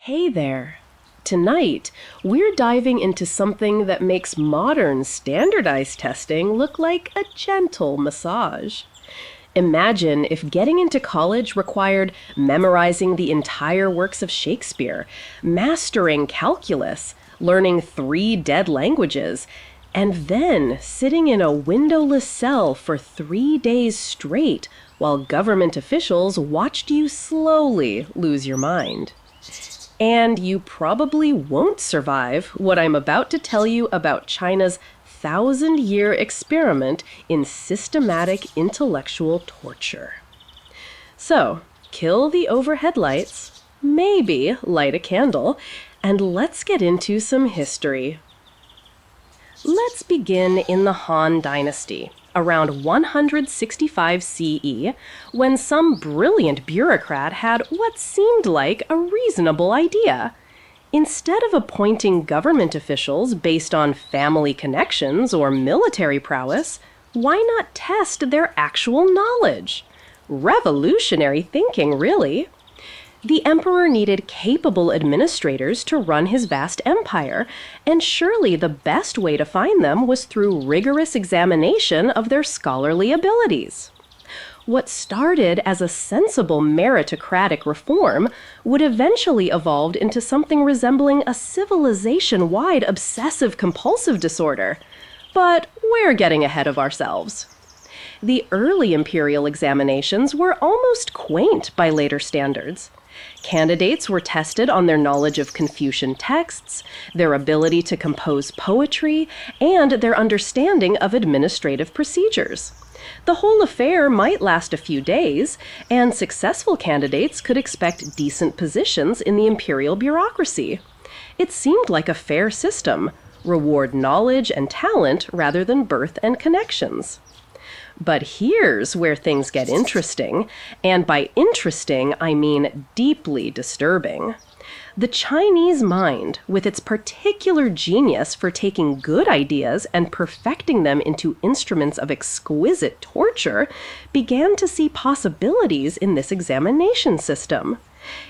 Hey there. Tonight, we're diving into something that makes modern standardized testing look like a gentle massage. Imagine if getting into college required memorizing the entire works of Shakespeare, mastering calculus, learning 3 dead languages, and then sitting in a windowless cell for 3 days straight while government officials watched you slowly lose your mind. And you probably won't survive what I'm about to tell you about China's 1,000-year experiment in systematic intellectual torture. So, kill the overhead lights, maybe light a candle, and let's get into some history. Let's begin in the Han Dynasty, around 165 CE, when some brilliant bureaucrat had what seemed like a reasonable idea. Instead of appointing government officials based on family connections or military prowess, why not test their actual knowledge? Revolutionary thinking, really. The emperor needed capable administrators to run his vast empire, and surely the best way to find them was through rigorous examination of their scholarly abilities. What started as a sensible meritocratic reform would eventually evolve into something resembling a civilization-wide obsessive-compulsive disorder. But we're getting ahead of ourselves. The early imperial examinations were almost quaint by later standards. Candidates were tested on their knowledge of Confucian texts, their ability to compose poetry, and their understanding of administrative procedures. The whole affair might last a few days, and successful candidates could expect decent positions in the imperial bureaucracy. It seemed like a fair system: reward knowledge and talent rather than birth and connections. But here's where things get interesting, and by interesting, I mean deeply disturbing. The Chinese mind, with its particular genius for taking good ideas and perfecting them into instruments of exquisite torture, began to see possibilities in this examination system.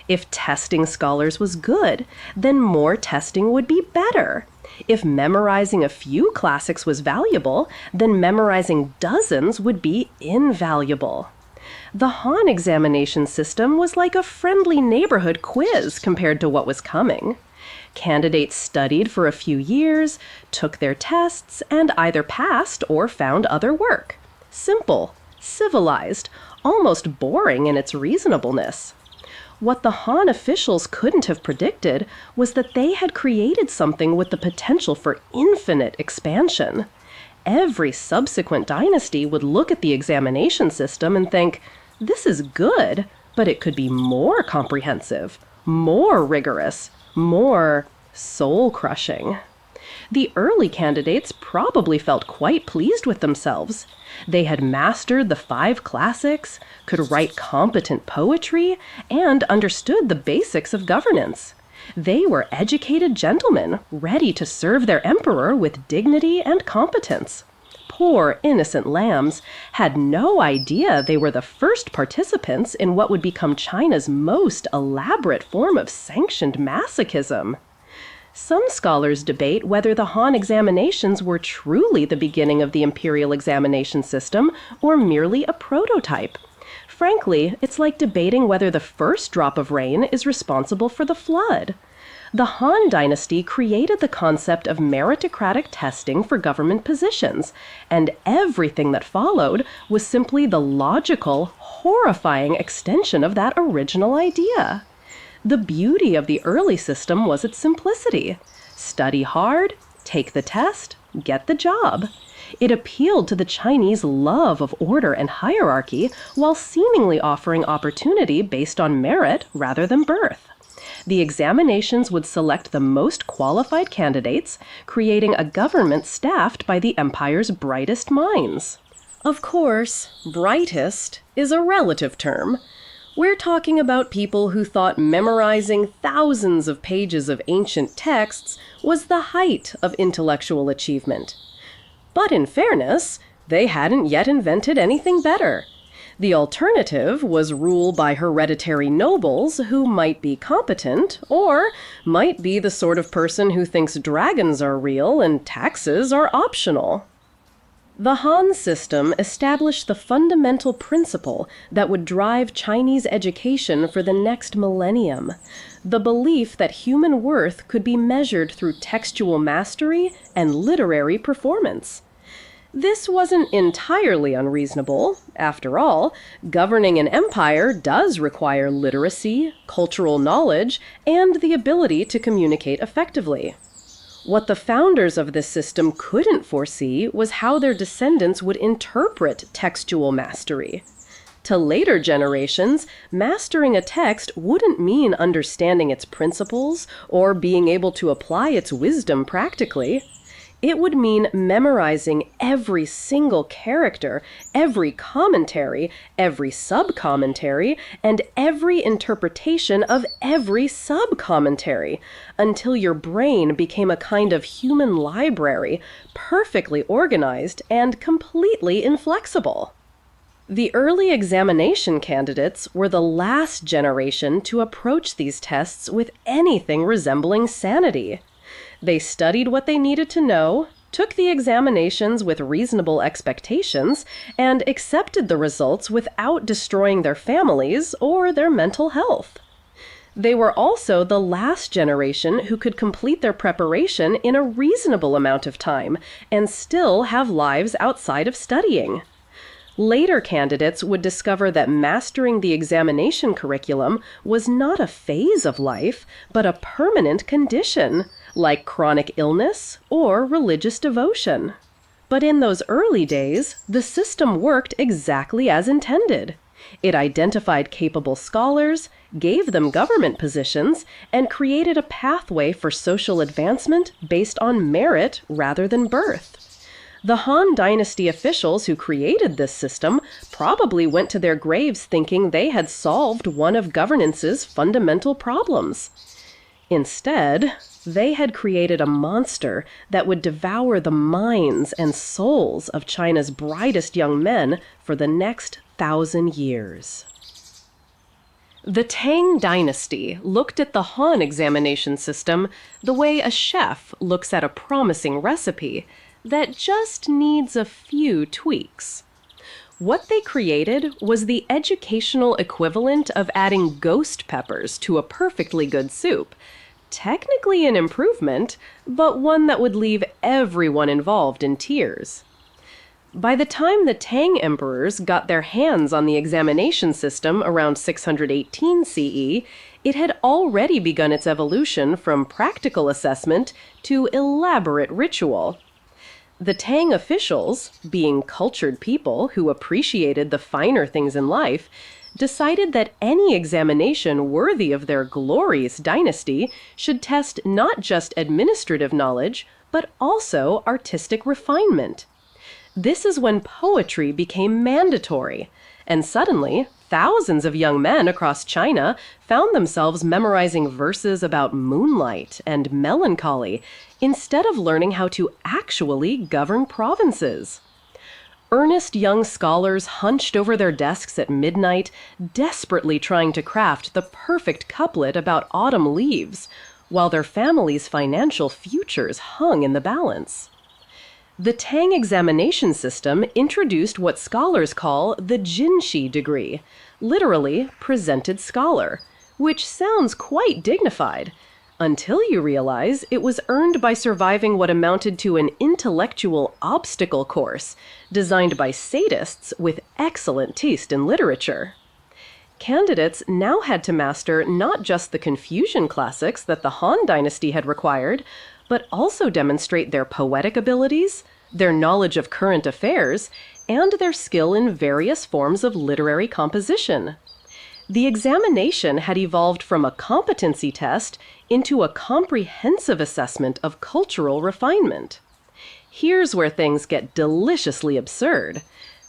If testing scholars was good, then more testing would be better. If memorizing a few classics was valuable, then memorizing dozens would be invaluable. The Han examination system was like a friendly neighborhood quiz compared to what was coming. Candidates studied for a few years, took their tests, and either passed or found other work. Simple, civilized, almost boring in its reasonableness. What the Han officials couldn't have predicted was that they had created something with the potential for infinite expansion. Every subsequent dynasty would look at the examination system and think, this is good, but it could be more comprehensive, more rigorous, more soul-crushing. The early candidates probably felt quite pleased with themselves. They had mastered the 5 classics, could write competent poetry, and understood the basics of governance. They were educated gentlemen, ready to serve their emperor with dignity and competence. Poor innocent lambs had no idea they were the first participants in what would become China's most elaborate form of sanctioned masochism. Some scholars debate whether the Han examinations were truly the beginning of the imperial examination system or merely a prototype. Frankly, it's like debating whether the first drop of rain is responsible for the flood. The Han dynasty created the concept of meritocratic testing for government positions, and everything that followed was simply the logical, horrifying extension of that original idea. The beauty of the early system was its simplicity. Study hard, take the test, get the job. It appealed to the Chinese love of order and hierarchy while seemingly offering opportunity based on merit rather than birth. The examinations would select the most qualified candidates, creating a government staffed by the empire's brightest minds. Of course, brightest is a relative term. We're talking about people who thought memorizing thousands of pages of ancient texts was the height of intellectual achievement. But in fairness, they hadn't yet invented anything better. The alternative was rule by hereditary nobles who might be competent or might be the sort of person who thinks dragons are real and taxes are optional. The Han system established the fundamental principle that would drive Chinese education for the next millennium: the belief that human worth could be measured through textual mastery and literary performance. This wasn't entirely unreasonable. After all, governing an empire does require literacy, cultural knowledge, and the ability to communicate effectively. What the founders of this system couldn't foresee was how their descendants would interpret textual mastery. To later generations, mastering a text wouldn't mean understanding its principles or being able to apply its wisdom practically. It would mean memorizing every single character, every commentary, every sub-commentary, and every interpretation of every sub-commentary, until your brain became a kind of human library, perfectly organized and completely inflexible. The early examination candidates were the last generation to approach these tests with anything resembling sanity. They studied what they needed to know, took the examinations with reasonable expectations, and accepted the results without destroying their families or their mental health. They were also the last generation who could complete their preparation in a reasonable amount of time and still have lives outside of studying. Later candidates would discover that mastering the examination curriculum was not a phase of life, but a permanent condition, like chronic illness or religious devotion. But in those early days, the system worked exactly as intended. It identified capable scholars, gave them government positions, and created a pathway for social advancement based on merit rather than birth. The Han Dynasty officials who created this system probably went to their graves thinking they had solved one of governance's fundamental problems. Instead, they had created a monster that would devour the minds and souls of China's brightest young men for the next 1,000 years. The Tang Dynasty looked at the Han examination system the way a chef looks at a promising recipe that just needs a few tweaks. What they created was the educational equivalent of adding ghost peppers to a perfectly good soup. Technically an improvement, but one that would leave everyone involved in tears. By the time the Tang emperors got their hands on the examination system around 618 CE, it had already begun its evolution from practical assessment to elaborate ritual. The Tang officials, being cultured people who appreciated the finer things in life, decided that any examination worthy of their glorious dynasty should test not just administrative knowledge, but also artistic refinement. This is when poetry became mandatory, and suddenly, thousands of young men across China found themselves memorizing verses about moonlight and melancholy instead of learning how to actually govern provinces. Earnest young scholars hunched over their desks at midnight, desperately trying to craft the perfect couplet about autumn leaves, while their families' financial futures hung in the balance. The Tang examination system introduced what scholars call the Jinshi degree, literally presented scholar, which sounds quite dignified, until you realize it was earned by surviving what amounted to an intellectual obstacle course designed by sadists with excellent taste in literature. Candidates now had to master not just the Confucian classics that the Han Dynasty had required, but also demonstrate their poetic abilities, their knowledge of current affairs, and their skill in various forms of literary composition. The examination had evolved from a competency test into a comprehensive assessment of cultural refinement. Here's where things get deliciously absurd.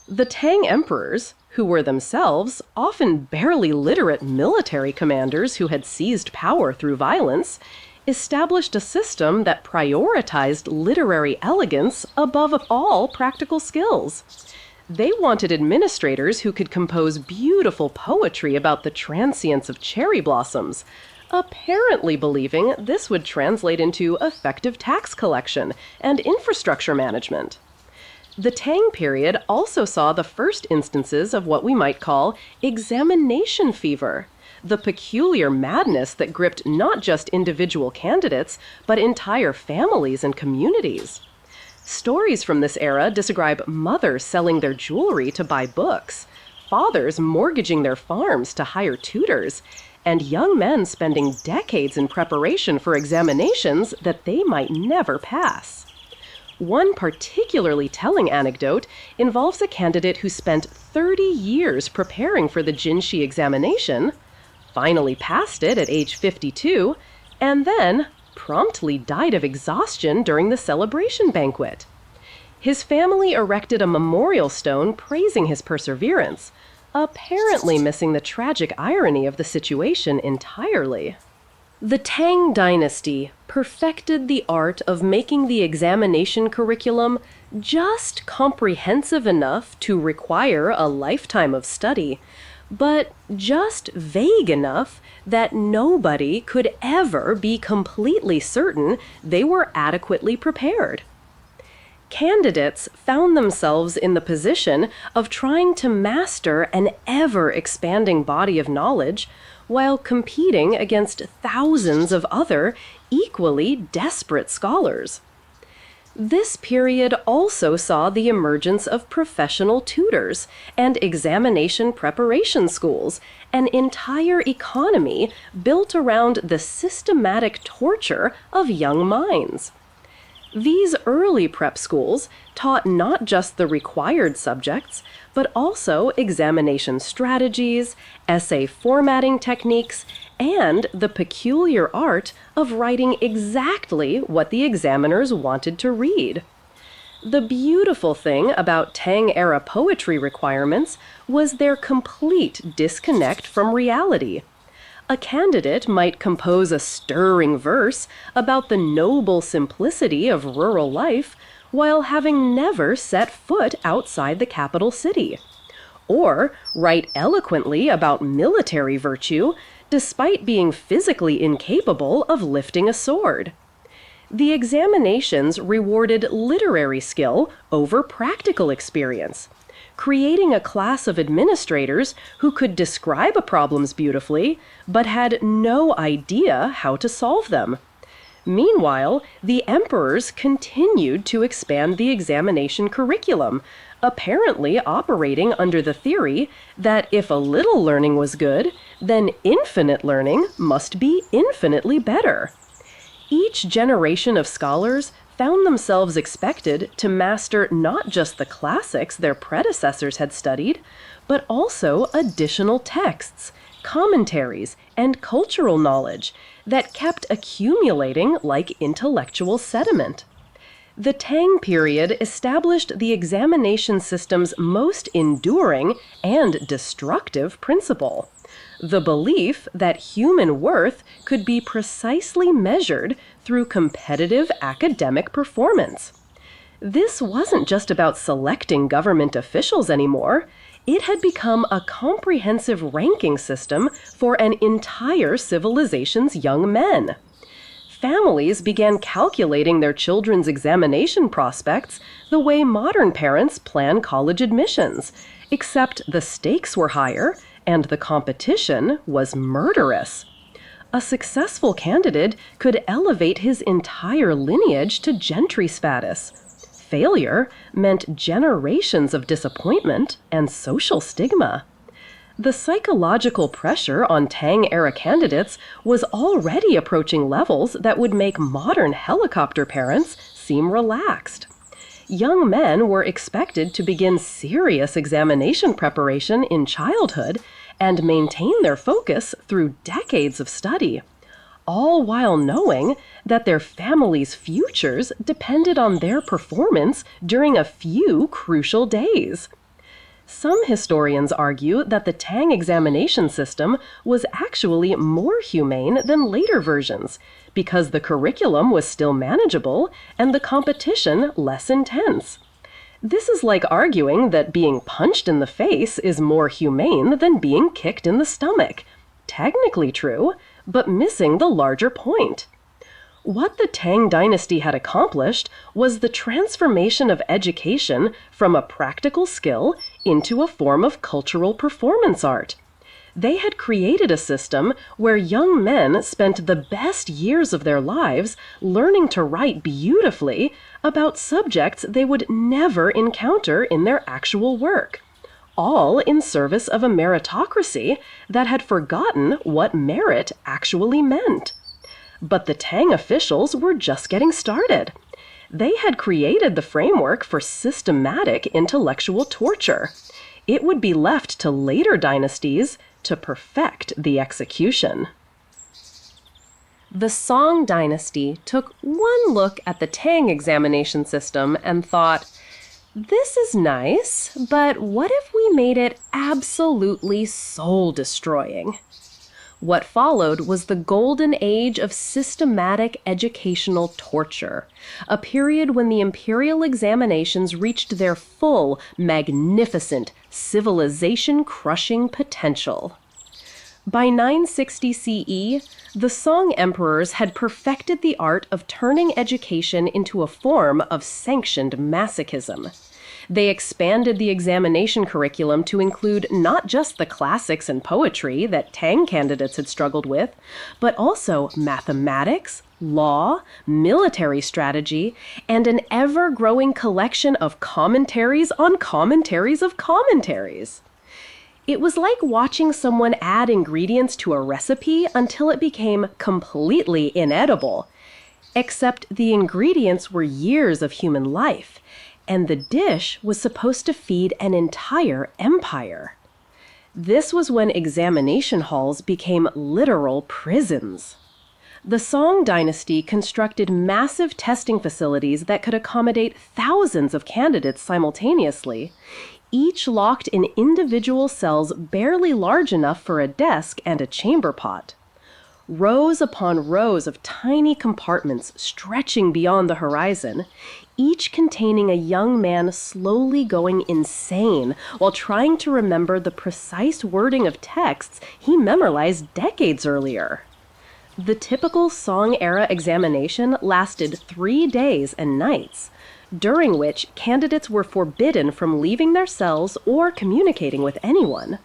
The Tang emperors, who were themselves often barely literate military commanders who had seized power through violence, established a system that prioritized literary elegance above all practical skills. They wanted administrators who could compose beautiful poetry about the transience of cherry blossoms, apparently believing this would translate into effective tax collection and infrastructure management. The Tang period also saw the first instances of what we might call examination fever, the peculiar madness that gripped not just individual candidates, but entire families and communities. Stories from this era describe mothers selling their jewelry to buy books, fathers mortgaging their farms to hire tutors, and young men spending decades in preparation for examinations that they might never pass. One particularly telling anecdote involves a candidate who spent 30 years preparing for the Jinshi examination, finally passed it at age 52, and then promptly died of exhaustion during the celebration banquet. His family erected a memorial stone praising his perseverance, apparently missing the tragic irony of the situation entirely. The Tang dynasty perfected the art of making the examination curriculum just comprehensive enough to require a lifetime of study, but just vague enough that nobody could ever be completely certain they were adequately prepared. Candidates found themselves in the position of trying to master an ever-expanding body of knowledge while competing against thousands of other equally desperate scholars. This period also saw the emergence of professional tutors and examination preparation schools, an entire economy built around the systematic torture of young minds. These early prep schools taught not just the required subjects, but also examination strategies, essay formatting techniques, and the peculiar art of writing exactly what the examiners wanted to read. The beautiful thing about Tang-era poetry requirements was their complete disconnect from reality. A candidate might compose a stirring verse about the noble simplicity of rural life while having never set foot outside the capital city, or write eloquently about military virtue despite being physically incapable of lifting a sword. The examinations rewarded literary skill over practical experience, creating a class of administrators who could describe problems beautifully, but had no idea how to solve them. Meanwhile, the emperors continued to expand the examination curriculum, apparently operating under the theory that if a little learning was good, then infinite learning must be infinitely better. Each generation of scholars found themselves expected to master not just the classics their predecessors had studied, but also additional texts, commentaries, and cultural knowledge that kept accumulating like intellectual sediment. The Tang period established the examination system's most enduring and destructive principle: the belief that human worth could be precisely measured through competitive academic performance. This wasn't just about selecting government officials anymore. It had become a comprehensive ranking system for an entire civilization's young men. Families began calculating their children's examination prospects the way modern parents plan college admissions, except the stakes were higher and the competition was murderous. A successful candidate could elevate his entire lineage to gentry status. Failure meant generations of disappointment and social stigma. The psychological pressure on Tang-era candidates was already approaching levels that would make modern helicopter parents seem relaxed. Young men were expected to begin serious examination preparation in childhood and maintain their focus through decades of study, all while knowing that their families' futures depended on their performance during a few crucial days. Some historians argue that the Tang examination system was actually more humane than later versions, because the curriculum was still manageable and the competition less intense. This is like arguing that being punched in the face is more humane than being kicked in the stomach. Technically true, but missing the larger point. What the Tang dynasty had accomplished was the transformation of education from a practical skill into a form of cultural performance art. They had created a system where young men spent the best years of their lives learning to write beautifully about subjects they would never encounter in their actual work, all in service of a meritocracy that had forgotten what merit actually meant. But the Tang officials were just getting started. They had created the framework for systematic intellectual torture. It would be left to later dynasties to perfect the execution. The Song dynasty took one look at the Tang examination system and thought, this is nice, but what if we made it absolutely soul-destroying? What followed was the golden age of systematic educational torture, a period when the imperial examinations reached their full, magnificent, civilization-crushing potential. By 960 CE, the Song emperors had perfected the art of turning education into a form of sanctioned masochism. They expanded the examination curriculum to include not just the classics and poetry that Tang candidates had struggled with, but also mathematics, law, military strategy, and an ever-growing collection of commentaries on commentaries of commentaries. It was like watching someone add ingredients to a recipe until it became completely inedible. Except the ingredients were years of human life, and the dish was supposed to feed an entire empire. This was when examination halls became literal prisons. The Song dynasty constructed massive testing facilities that could accommodate thousands of candidates simultaneously, each locked in individual cells barely large enough for a desk and a chamber pot. Rows upon rows of tiny compartments stretching beyond the horizon, each containing a young man slowly going insane while trying to remember the precise wording of texts he memorized decades earlier. The typical Song-era examination lasted 3 days and nights, during which candidates were forbidden from leaving their cells or communicating with anyone.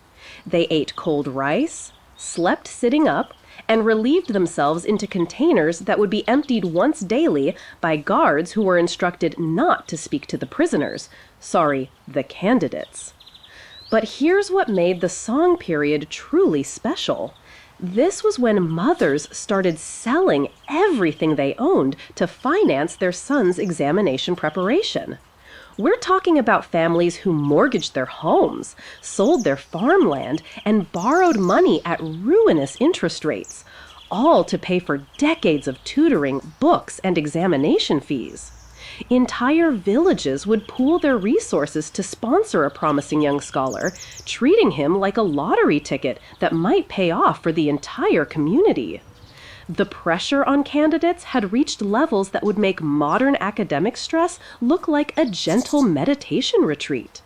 They ate cold rice, slept sitting up, and relieved themselves into containers that would be emptied once daily by guards who were instructed not to speak to the prisoners. Sorry, the candidates. But here's what made the Song period truly special. This was when mothers started selling everything they owned to finance their sons' examination preparation. We're talking about families who mortgaged their homes, sold their farmland, and borrowed money at ruinous interest rates, all to pay for decades of tutoring, books, and examination fees. Entire villages would pool their resources to sponsor a promising young scholar, treating him like a lottery ticket that might pay off for the entire community. The pressure on candidates had reached levels that would make modern academic stress look like a gentle meditation retreat.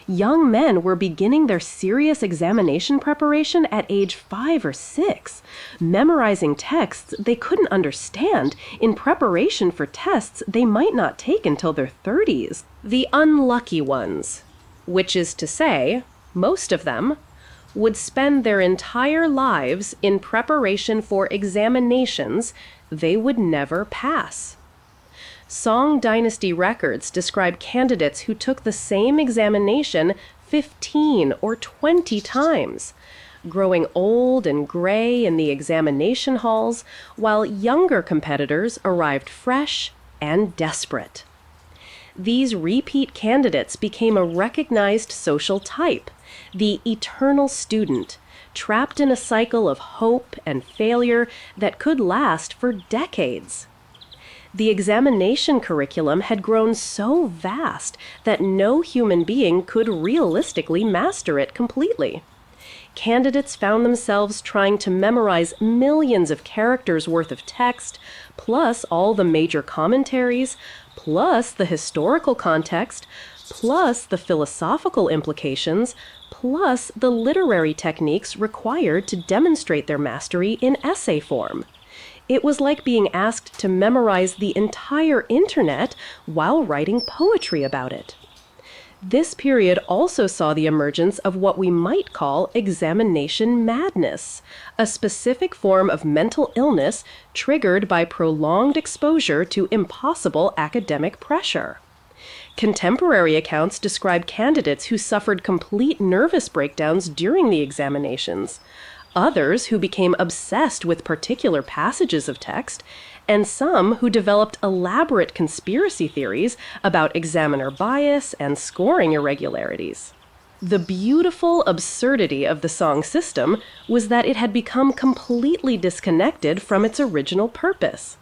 Young men were beginning their serious examination preparation at age 5 or 6, memorizing texts they couldn't understand in preparation for tests they might not take until their 30s. The unlucky ones, which is to say, most of them, would spend their entire lives in preparation for examinations they would never pass. Song dynasty records describe candidates who took the same examination 15 or 20 times, growing old and gray in the examination halls, while younger competitors arrived fresh and desperate. These repeat candidates became a recognized social type, the eternal student, trapped in a cycle of hope and failure that could last for decades. The examination curriculum had grown so vast that no human being could realistically master it completely. Candidates found themselves trying to memorize millions of characters worth of text, plus all the major commentaries, plus the historical context, plus the philosophical implications, plus the literary techniques required to demonstrate their mastery in essay form. It was like being asked to memorize the entire internet while writing poetry about it. This period also saw the emergence of what we might call examination madness, a specific form of mental illness triggered by prolonged exposure to impossible academic pressure. Contemporary accounts describe candidates who suffered complete nervous breakdowns during the examinations, others who became obsessed with particular passages of text, and some who developed elaborate conspiracy theories about examiner bias and scoring irregularities. The beautiful absurdity of the song system was that it had become completely disconnected from its original purpose.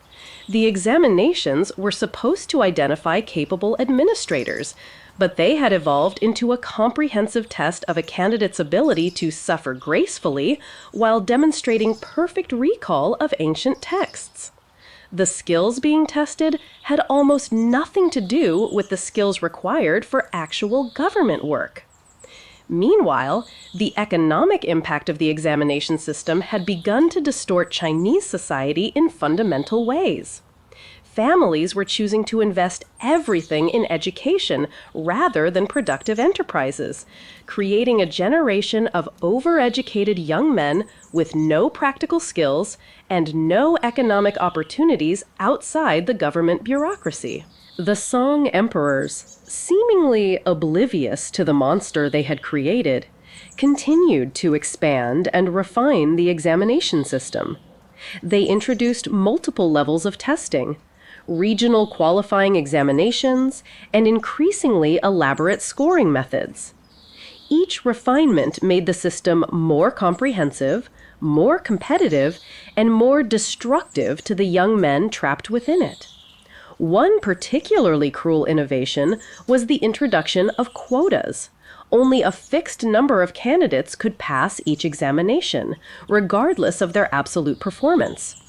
The examinations were supposed to identify capable administrators, but they had evolved into a comprehensive test of a candidate's ability to suffer gracefully while demonstrating perfect recall of ancient texts. The skills being tested had almost nothing to do with the skills required for actual government work. Meanwhile, the economic impact of the examination system had begun to distort Chinese society in fundamental ways. Families were choosing to invest everything in education rather than productive enterprises, creating a generation of overeducated young men with no practical skills and no economic opportunities outside the government bureaucracy. The Song emperors, seemingly oblivious to the monster they had created, continued to expand and refine the examination system. They introduced multiple levels of testing, regional qualifying examinations, and increasingly elaborate scoring methods. Each refinement made the system more comprehensive, more competitive, and more destructive to the young men trapped within it. One particularly cruel innovation was the introduction of quotas. Only a fixed number of candidates could pass each examination, regardless of their absolute performance.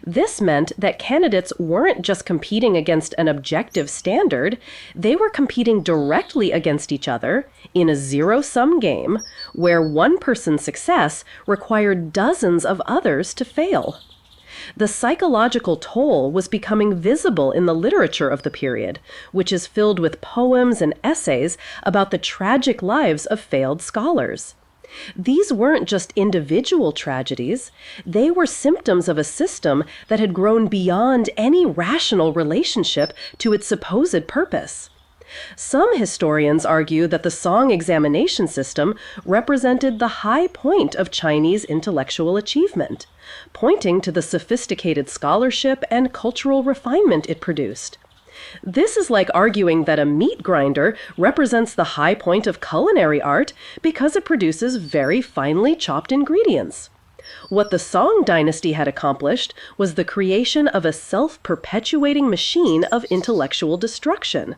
This meant that candidates weren't just competing against an objective standard, they were competing directly against each other in a zero-sum game where one person's success required dozens of others to fail. The psychological toll was becoming visible in the literature of the period, which is filled with poems and essays about the tragic lives of failed scholars. These weren't just individual tragedies, they were symptoms of a system that had grown beyond any rational relationship to its supposed purpose. Some historians argue that the Song examination system represented the high point of Chinese intellectual achievement, pointing to the sophisticated scholarship and cultural refinement it produced. This is like arguing that a meat grinder represents the high point of culinary art because it produces very finely chopped ingredients. What the Song dynasty had accomplished was the creation of a self-perpetuating machine of intellectual destruction.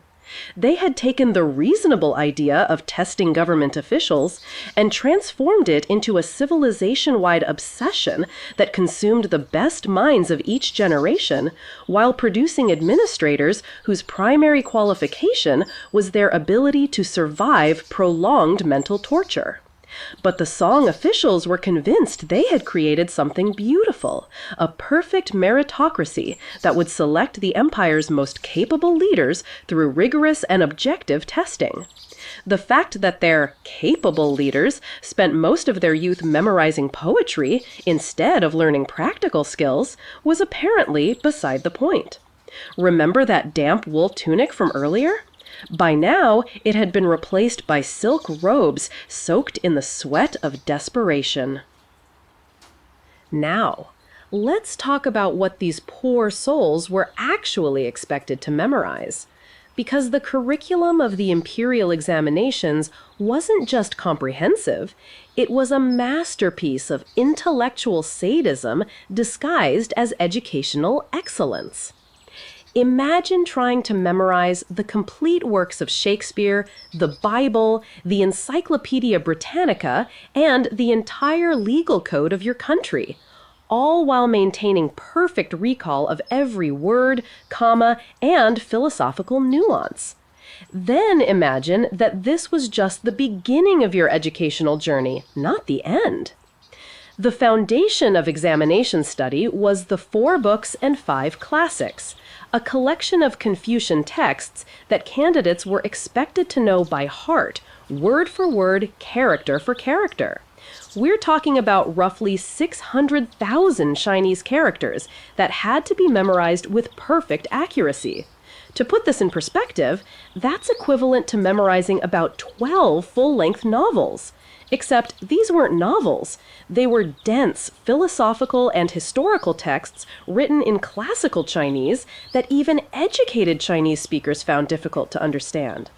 They had taken the reasonable idea of testing government officials and transformed it into a civilization-wide obsession that consumed the best minds of each generation while producing administrators whose primary qualification was their ability to survive prolonged mental torture. But the Song officials were convinced they had created something beautiful, a perfect meritocracy that would select the empire's most capable leaders through rigorous and objective testing. The fact that their capable leaders spent most of their youth memorizing poetry instead of learning practical skills was apparently beside the point. Remember that damp wool tunic from earlier? By now, it had been replaced by silk robes soaked in the sweat of desperation. Now, let's talk about what these poor souls were actually expected to memorize. Because the curriculum of the Imperial examinations wasn't just comprehensive, it was a masterpiece of intellectual sadism disguised as educational excellence. Imagine trying to memorize the complete works of Shakespeare, the Bible, the Encyclopedia Britannica, and the entire legal code of your country, all while maintaining perfect recall of every word, comma, and philosophical nuance. Then imagine that this was just the beginning of your educational journey, not the end. The foundation of examination study was the 4 books and 5 classics, a collection of Confucian texts that candidates were expected to know by heart, word for word, character for character. We're talking about roughly 600,000 Chinese characters that had to be memorized with perfect accuracy. To put this in perspective, that's equivalent to memorizing about 12 full-length novels. Except these weren't novels. They were dense philosophical and historical texts written in classical Chinese that even educated Chinese speakers found difficult to understand.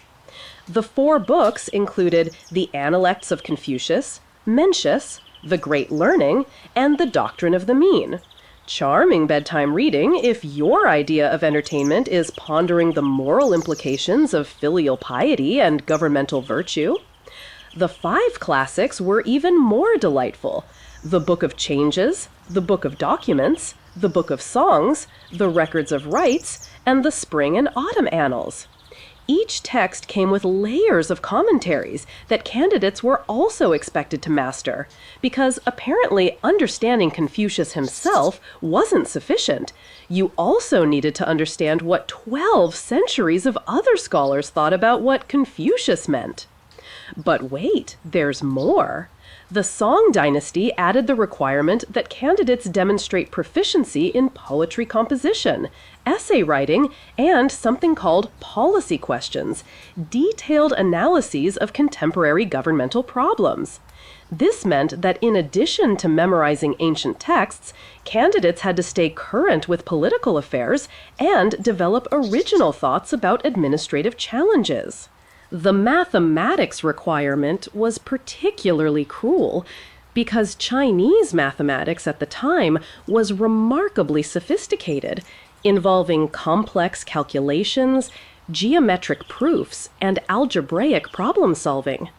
The 4 books included The Analects of Confucius, Mencius, The Great Learning, and The Doctrine of the Mean. Charming bedtime reading if your idea of entertainment is pondering the moral implications of filial piety and governmental virtue. The 5 classics were even more delightful. The Book of Changes, the Book of Documents, the Book of Songs, the Records of Rites, and the Spring and Autumn Annals. Each text came with layers of commentaries that candidates were also expected to master, because apparently understanding Confucius himself wasn't sufficient. You also needed to understand what 12 centuries of other scholars thought about what Confucius meant. But wait, there's more. The Song dynasty added the requirement that candidates demonstrate proficiency in poetry composition, essay writing, and something called policy questions, detailed analyses of contemporary governmental problems. This meant that in addition to memorizing ancient texts, candidates had to stay current with political affairs and develop original thoughts about administrative challenges. The mathematics requirement was particularly cruel because Chinese mathematics at the time was remarkably sophisticated, involving complex calculations, geometric proofs, and algebraic problem solving.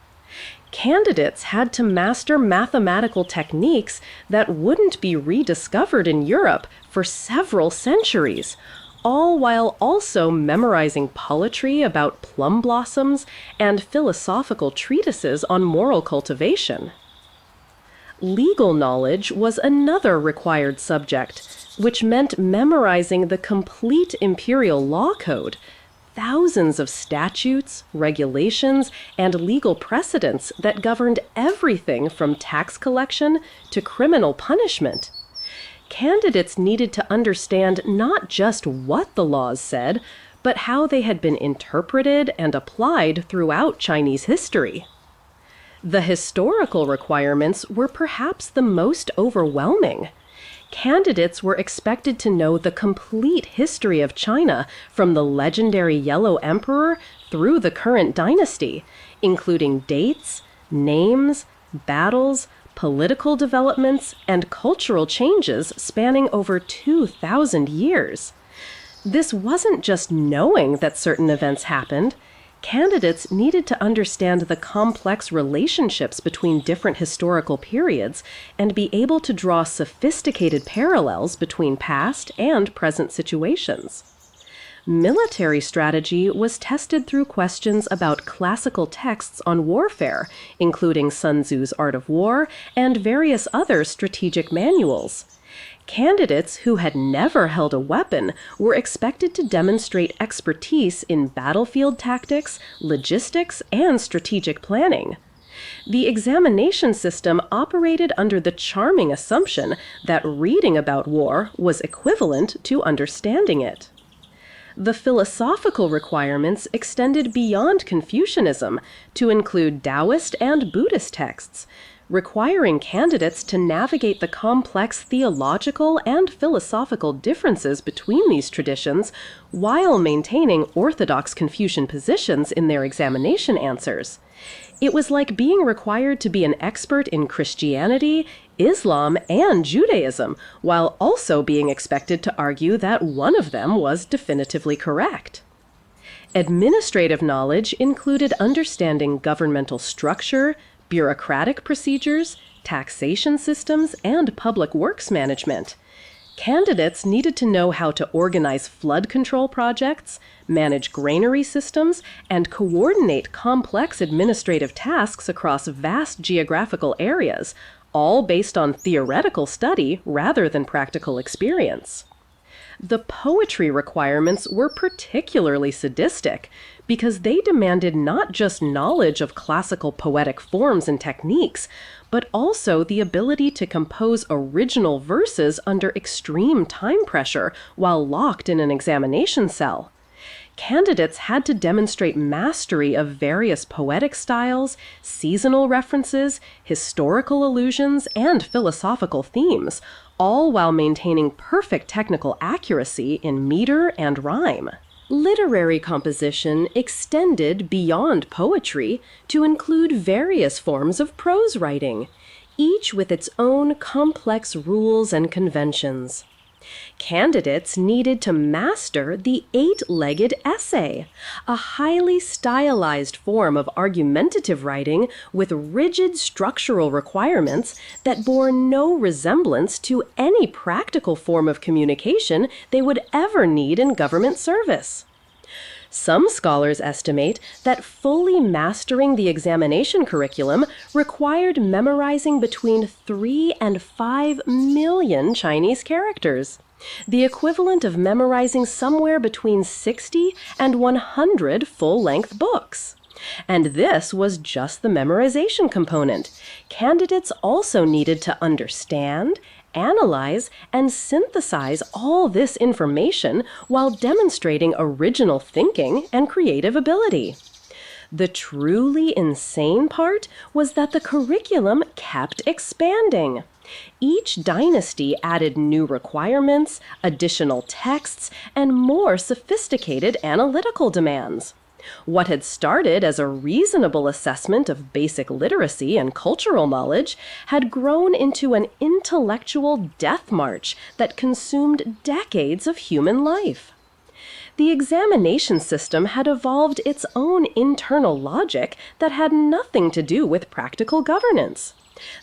Candidates had to master mathematical techniques that wouldn't be rediscovered in Europe for several centuries, all while also memorizing poetry about plum blossoms and philosophical treatises on moral cultivation. Legal knowledge was another required subject, which meant memorizing the complete imperial law code, thousands of statutes, regulations, and legal precedents that governed everything from tax collection to criminal punishment. Candidates needed to understand not just what the laws said, but how they had been interpreted and applied throughout Chinese history. The historical requirements were perhaps the most overwhelming. Candidates were expected to know the complete history of China from the legendary Yellow Emperor through the current dynasty, including dates, names, battles, political developments, and cultural changes spanning over 2,000 years. This wasn't just knowing that certain events happened. Candidates needed to understand the complex relationships between different historical periods and be able to draw sophisticated parallels between past and present situations. Military strategy was tested through questions about classical texts on warfare, including Sun Tzu's Art of War and various other strategic manuals. Candidates who had never held a weapon were expected to demonstrate expertise in battlefield tactics, logistics, and strategic planning. The examination system operated under the charming assumption that reading about war was equivalent to understanding it. The philosophical requirements extended beyond Confucianism to include Taoist and Buddhist texts, requiring candidates to navigate the complex theological and philosophical differences between these traditions while maintaining orthodox Confucian positions in their examination answers. It was like being required to be an expert in Christianity, Islam, and Judaism, while also being expected to argue that one of them was definitively correct. Administrative knowledge included understanding governmental structure, bureaucratic procedures, taxation systems, and public works management. Candidates needed to know how to organize flood control projects, manage granary systems, and coordinate complex administrative tasks across vast geographical areas, all based on theoretical study rather than practical experience. The poetry requirements were particularly sadistic because they demanded not just knowledge of classical poetic forms and techniques, but also the ability to compose original verses under extreme time pressure while locked in an examination cell. Candidates had to demonstrate mastery of various poetic styles, seasonal references, historical allusions, and philosophical themes, all while maintaining perfect technical accuracy in meter and rhyme. Literary composition extended beyond poetry to include various forms of prose writing, each with its own complex rules and conventions. Candidates needed to master the eight-legged essay, a highly stylized form of argumentative writing with rigid structural requirements that bore no resemblance to any practical form of communication they would ever need in government service. Some scholars estimate that fully mastering the examination curriculum required memorizing between 3 and 5 million Chinese characters, the equivalent of memorizing somewhere between 60 and 100 full-length books. And this was just the memorization component. Candidates also needed to understand, analyze, and synthesize all this information while demonstrating original thinking and creative ability. The truly insane part was that the curriculum kept expanding. Each dynasty added new requirements, additional texts, and more sophisticated analytical demands. What had started as a reasonable assessment of basic literacy and cultural knowledge had grown into an intellectual death march that consumed decades of human life. The examination system had evolved its own internal logic that had nothing to do with practical governance.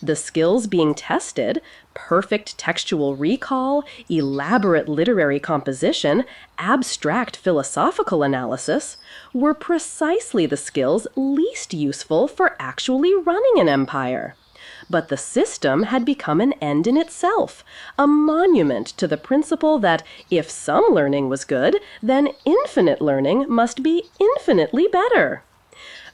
The skills being tested, perfect textual recall, elaborate literary composition, abstract philosophical analysis, were precisely the skills least useful for actually running an empire. But the system had become an end in itself, a monument to the principle that if some learning was good, then infinite learning must be infinitely better.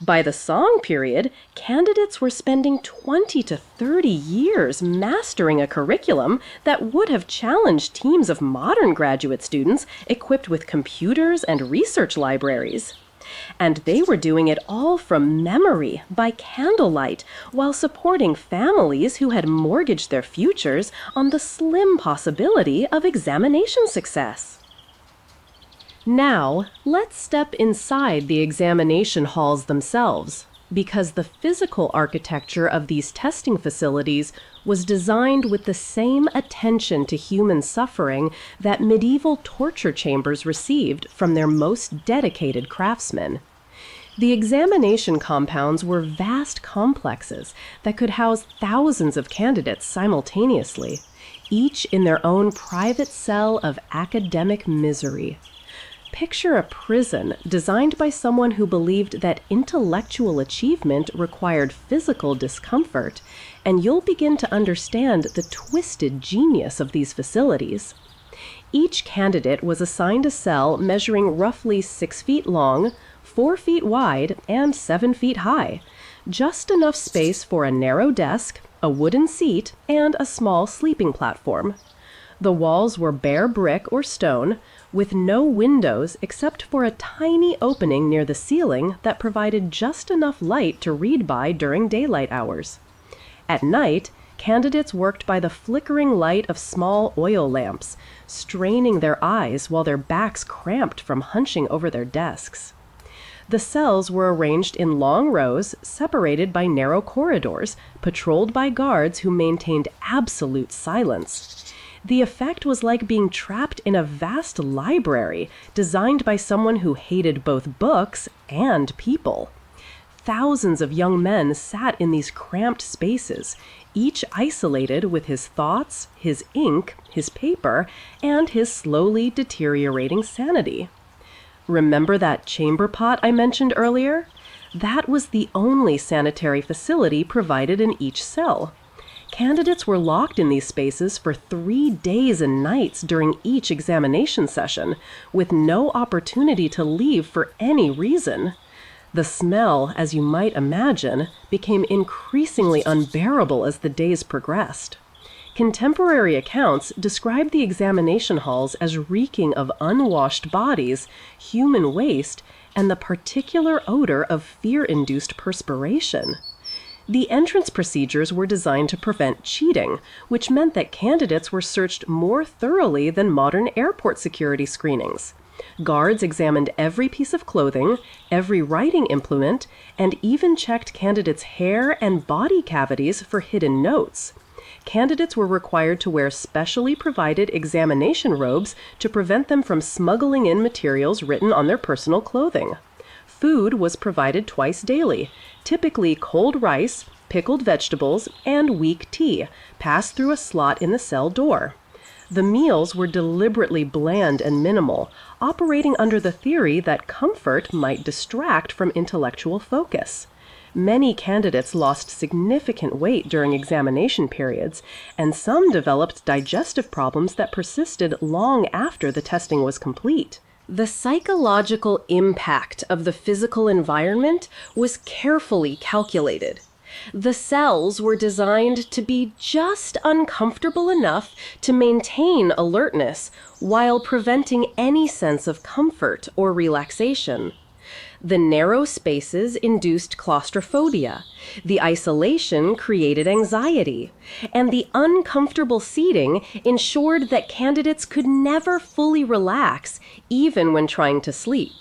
By the Song period, candidates were spending 20 to 30 years mastering a curriculum that would have challenged teams of modern graduate students equipped with computers and research libraries. And they were doing it all from memory, by candlelight, while supporting families who had mortgaged their futures on the slim possibility of examination success. Now, let's step inside the examination halls themselves, because the physical architecture of these testing facilities was designed with the same attention to human suffering that medieval torture chambers received from their most dedicated craftsmen. The examination compounds were vast complexes that could house thousands of candidates simultaneously, each in their own private cell of academic misery. Picture a prison designed by someone who believed that intellectual achievement required physical discomfort, and you'll begin to understand the twisted genius of these facilities. Each candidate was assigned a cell measuring roughly 6 feet long, 4 feet wide, and 7 feet high, just enough space for a narrow desk, a wooden seat, and a small sleeping platform. The walls were bare brick or stone, with no windows except for a tiny opening near the ceiling that provided just enough light to read by during daylight hours. At night, candidates worked by the flickering light of small oil lamps, straining their eyes while their backs cramped from hunching over their desks. The cells were arranged in long rows, separated by narrow corridors, patrolled by guards who maintained absolute silence. The effect was like being trapped in a vast library designed by someone who hated both books and people. Thousands of young men sat in these cramped spaces, each isolated with his thoughts, his ink, his paper, and his slowly deteriorating sanity. Remember that chamber pot I mentioned earlier? That was the only sanitary facility provided in each cell. Candidates were locked in these spaces for 3 days and nights during each examination session, with no opportunity to leave for any reason. The smell, as you might imagine, became increasingly unbearable as the days progressed. Contemporary accounts describe the examination halls as reeking of unwashed bodies, human waste, and the particular odor of fear-induced perspiration. The entrance procedures were designed to prevent cheating, which meant that candidates were searched more thoroughly than modern airport security screenings. Guards examined every piece of clothing, every writing implement, and even checked candidates' hair and body cavities for hidden notes. Candidates were required to wear specially provided examination robes to prevent them from smuggling in materials written on their personal clothing. Food was provided twice daily, typically cold rice, pickled vegetables, and weak tea, passed through a slot in the cell door. The meals were deliberately bland and minimal, operating under the theory that comfort might distract from intellectual focus. Many candidates lost significant weight during examination periods, and some developed digestive problems that persisted long after the testing was complete. The psychological impact of the physical environment was carefully calculated. The cells were designed to be just uncomfortable enough to maintain alertness while preventing any sense of comfort or relaxation. The narrow spaces induced claustrophobia, the isolation created anxiety, and the uncomfortable seating ensured that candidates could never fully relax, even when trying to sleep.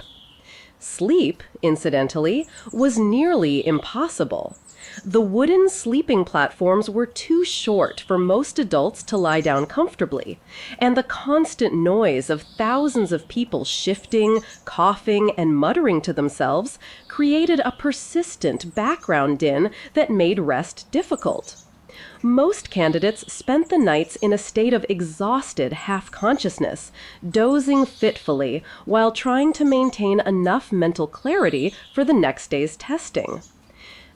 Sleep, incidentally, was nearly impossible. The wooden sleeping platforms were too short for most adults to lie down comfortably, and the constant noise of thousands of people shifting, coughing, and muttering to themselves created a persistent background din that made rest difficult. Most candidates spent the nights in a state of exhausted half-consciousness, dozing fitfully while trying to maintain enough mental clarity for the next day's testing.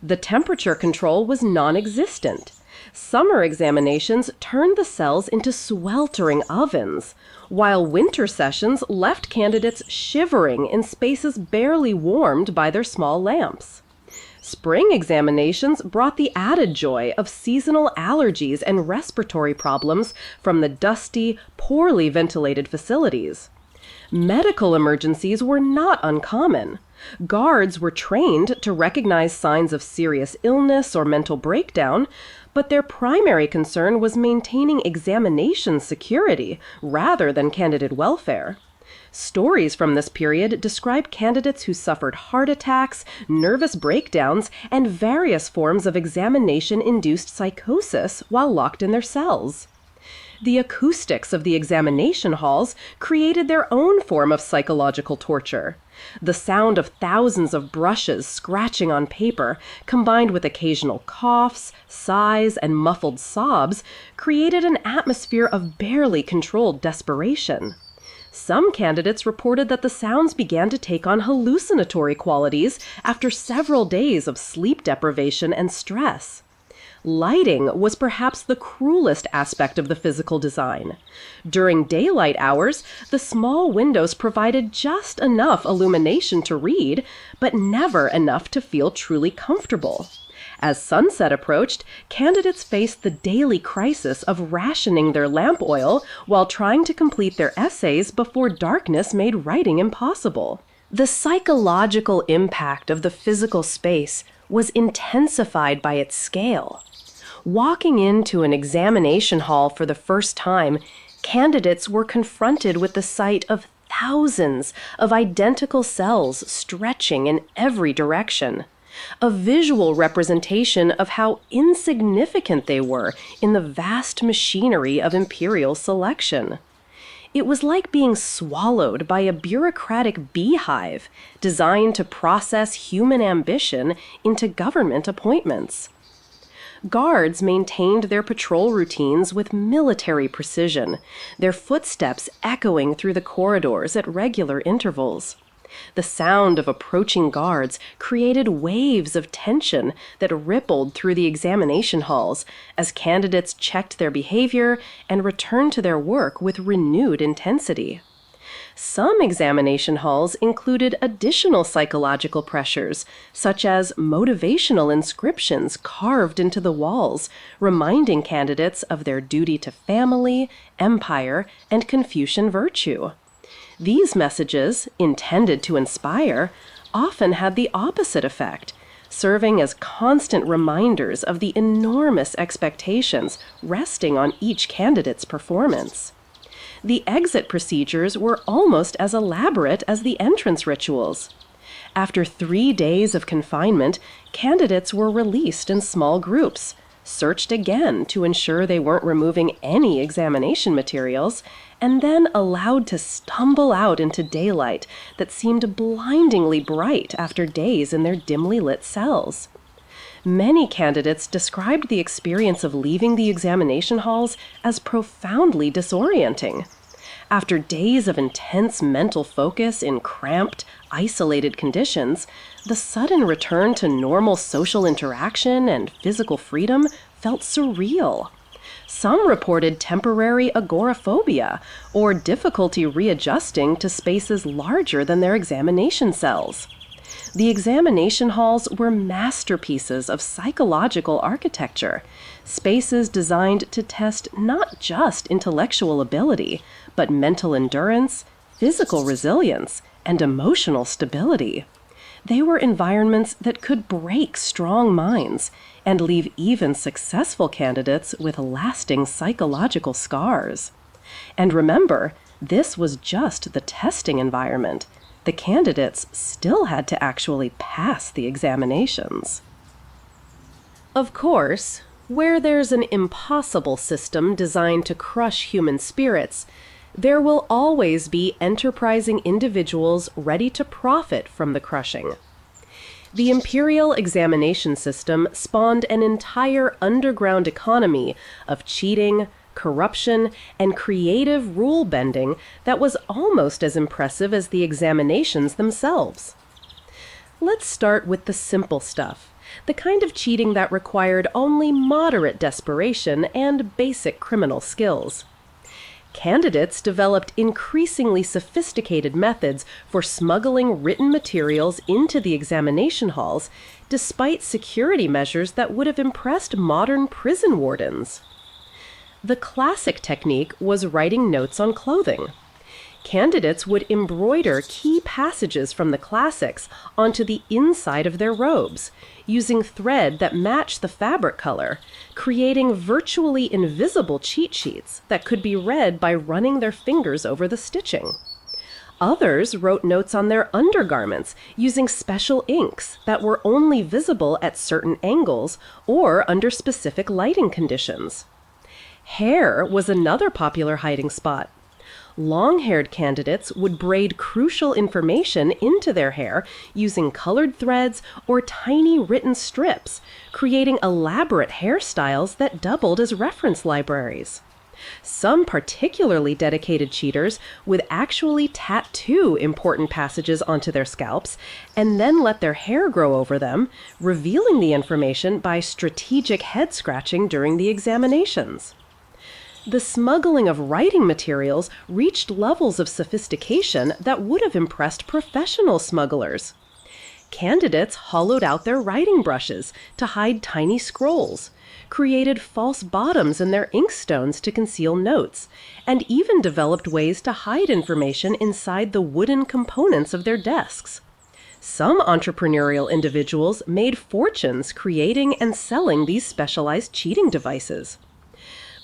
The temperature control was non-existent. Summer examinations turned the cells into sweltering ovens, while winter sessions left candidates shivering in spaces barely warmed by their small lamps. Spring examinations brought the added joy of seasonal allergies and respiratory problems from the dusty, poorly ventilated facilities. Medical emergencies were not uncommon. Guards were trained to recognize signs of serious illness or mental breakdown, but their primary concern was maintaining examination security rather than candidate welfare. Stories from this period describe candidates who suffered heart attacks, nervous breakdowns, and various forms of examination-induced psychosis while locked in their cells. The acoustics of the examination halls created their own form of psychological torture. The sound of thousands of brushes scratching on paper, combined with occasional coughs, sighs, and muffled sobs, created an atmosphere of barely controlled desperation. Some candidates reported that the sounds began to take on hallucinatory qualities after several days of sleep deprivation and stress. Lighting was perhaps the cruelest aspect of the physical design. During daylight hours, the small windows provided just enough illumination to read, but never enough to feel truly comfortable. As sunset approached, candidates faced the daily crisis of rationing their lamp oil while trying to complete their essays before darkness made writing impossible. The psychological impact of the physical space was intensified by its scale. Walking into an examination hall for the first time, candidates were confronted with the sight of thousands of identical cells stretching in every direction, a visual representation of how insignificant they were in the vast machinery of Imperial selection. It was like being swallowed by a bureaucratic beehive designed to process human ambition into government appointments. Guards maintained their patrol routines with military precision, their footsteps echoing through the corridors at regular intervals. The sound of approaching guards created waves of tension that rippled through the examination halls as candidates checked their behavior and returned to their work with renewed intensity. Some examination halls included additional psychological pressures, such as motivational inscriptions carved into the walls, reminding candidates of their duty to family, empire, and Confucian virtue. These messages, intended to inspire, often had the opposite effect, serving as constant reminders of the enormous expectations resting on each candidate's performance. The exit procedures were almost as elaborate as the entrance rituals. After 3 days of confinement, candidates were released in small groups, searched again to ensure they weren't removing any examination materials, and then allowed to stumble out into daylight that seemed blindingly bright after days in their dimly lit cells. Many candidates described the experience of leaving the examination halls as profoundly disorienting. After days of intense mental focus in cramped, isolated conditions, the sudden return to normal social interaction and physical freedom felt surreal. Some reported temporary agoraphobia or difficulty readjusting to spaces larger than their examination cells. The examination halls were masterpieces of psychological architecture, spaces designed to test not just intellectual ability, but mental endurance, physical resilience, and emotional stability. They were environments that could break strong minds and leave even successful candidates with lasting psychological scars. And remember, this was just the testing environment. The candidates still had to actually pass the examinations. Of course, where there's an impossible system designed to crush human spirits, there will always be enterprising individuals ready to profit from the crushing. The Imperial examination system spawned an entire underground economy of cheating, corruption, and creative rule bending that was almost as impressive as the examinations themselves. Let's start with the simple stuff, the kind of cheating that required only moderate desperation and basic criminal skills. Candidates developed increasingly sophisticated methods for smuggling written materials into the examination halls, despite security measures that would have impressed modern prison wardens. The classic technique was writing notes on clothing. Candidates would embroider key passages from the classics onto the inside of their robes, using thread that matched the fabric color, creating virtually invisible cheat sheets that could be read by running their fingers over the stitching. Others wrote notes on their undergarments using special inks that were only visible at certain angles or under specific lighting conditions. Hair was another popular hiding spot. Long-haired candidates would braid crucial information into their hair using colored threads or tiny written strips, creating elaborate hairstyles that doubled as reference libraries. Some particularly dedicated cheaters would actually tattoo important passages onto their scalps and then let their hair grow over them, revealing the information by strategic head scratching during the examinations. The smuggling of writing materials reached levels of sophistication that would have impressed professional smugglers. Candidates hollowed out their writing brushes to hide tiny scrolls, created false bottoms in their inkstones to conceal notes, and even developed ways to hide information inside the wooden components of their desks. Some entrepreneurial individuals made fortunes creating and selling these specialized cheating devices.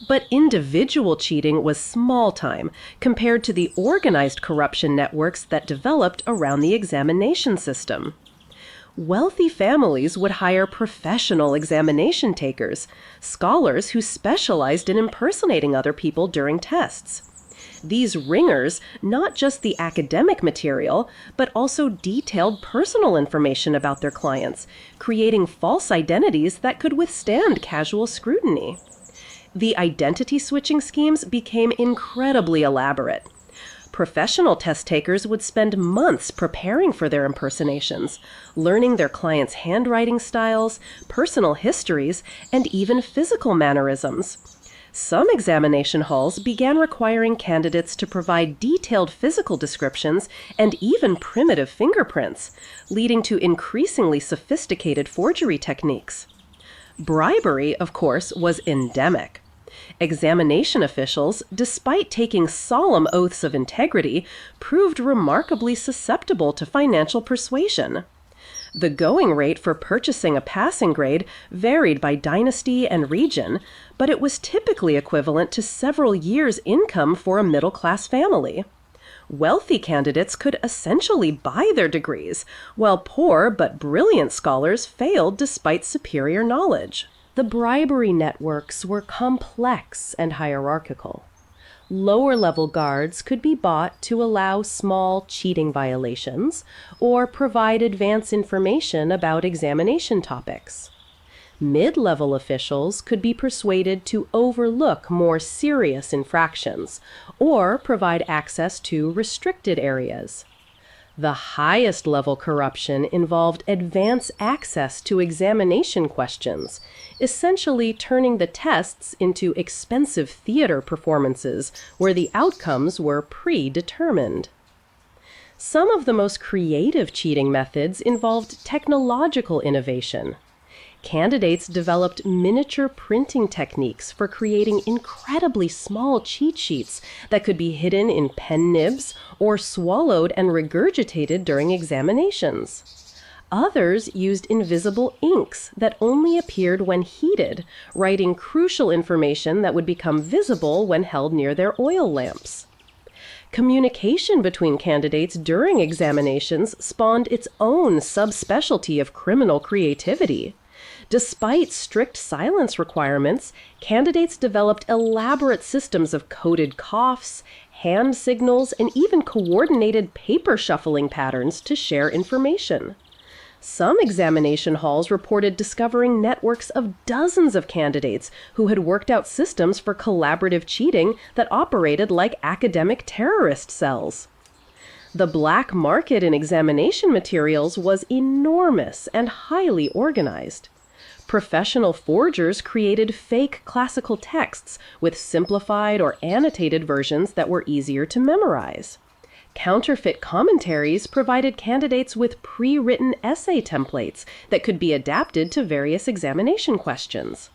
But individual cheating was small time compared to the organized corruption networks that developed around the examination system. Wealthy families would hire professional examination takers, scholars who specialized in impersonating other people during tests. These ringers not just the academic material, but also detailed personal information about their clients, creating false identities that could withstand casual scrutiny. The identity switching schemes became incredibly elaborate. Professional test takers would spend months preparing for their impersonations, learning their clients' handwriting styles, personal histories, and even physical mannerisms. Some examination halls began requiring candidates to provide detailed physical descriptions and even primitive fingerprints, leading to increasingly sophisticated forgery techniques. Bribery, of course, was endemic. Examination officials, despite taking solemn oaths of integrity, proved remarkably susceptible to financial persuasion. The going rate for purchasing a passing grade varied by dynasty and region, but it was typically equivalent to several years' income for a middle-class family. Wealthy candidates could essentially buy their degrees, while poor but brilliant scholars failed despite superior knowledge. The bribery networks were complex and hierarchical. Lower-level guards could be bought to allow small cheating violations or provide advance information about examination topics. Mid-level officials could be persuaded to overlook more serious infractions or provide access to restricted areas. The highest level corruption involved advance access to examination questions, essentially turning the tests into expensive theater performances where the outcomes were predetermined. Some of the most creative cheating methods involved technological innovation. Candidates developed miniature printing techniques for creating incredibly small cheat sheets that could be hidden in pen nibs or swallowed and regurgitated during examinations. Others used invisible inks that only appeared when heated, writing crucial information that would become visible when held near their oil lamps. Communication between candidates during examinations spawned its own subspecialty of criminal creativity. Despite strict silence requirements, candidates developed elaborate systems of coded coughs, hand signals, and even coordinated paper shuffling patterns to share information. Some examination halls reported discovering networks of dozens of candidates who had worked out systems for collaborative cheating that operated like academic terrorist cells. The black market in examination materials was enormous and highly organized. Professional forgers created fake classical texts with simplified or annotated versions that were easier to memorize. Counterfeit commentaries provided candidates with pre-written essay templates that could be adapted to various examination questions.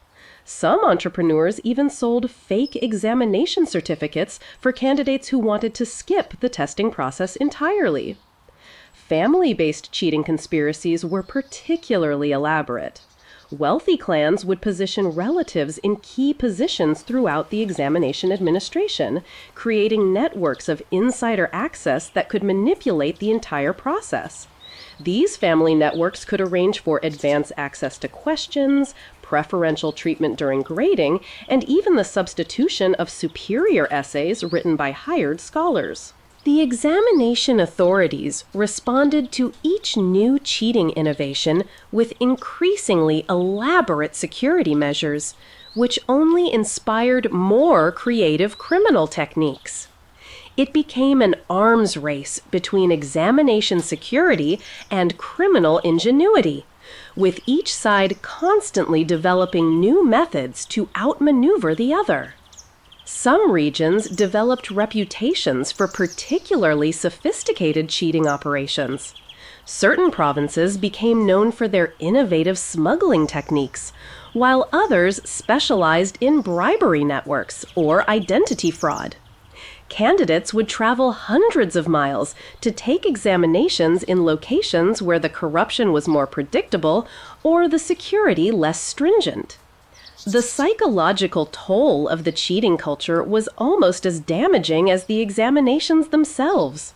Some entrepreneurs even sold fake examination certificates for candidates who wanted to skip the testing process entirely. Family-based cheating conspiracies were particularly elaborate. Wealthy clans would position relatives in key positions throughout the examination administration, creating networks of insider access that could manipulate the entire process. These family networks could arrange for advance access to questions, preferential treatment during grading, and even the substitution of superior essays written by hired scholars. The examination authorities responded to each new cheating innovation with increasingly elaborate security measures, which only inspired more creative criminal techniques. It became an arms race between examination security and criminal ingenuity, with each side constantly developing new methods to outmaneuver the other. Some regions developed reputations for particularly sophisticated cheating operations. Certain provinces became known for their innovative smuggling techniques, while others specialized in bribery networks or identity fraud. Candidates would travel hundreds of miles to take examinations in locations where the corruption was more predictable or the security less stringent. The psychological toll of the cheating culture was almost as damaging as the examinations themselves.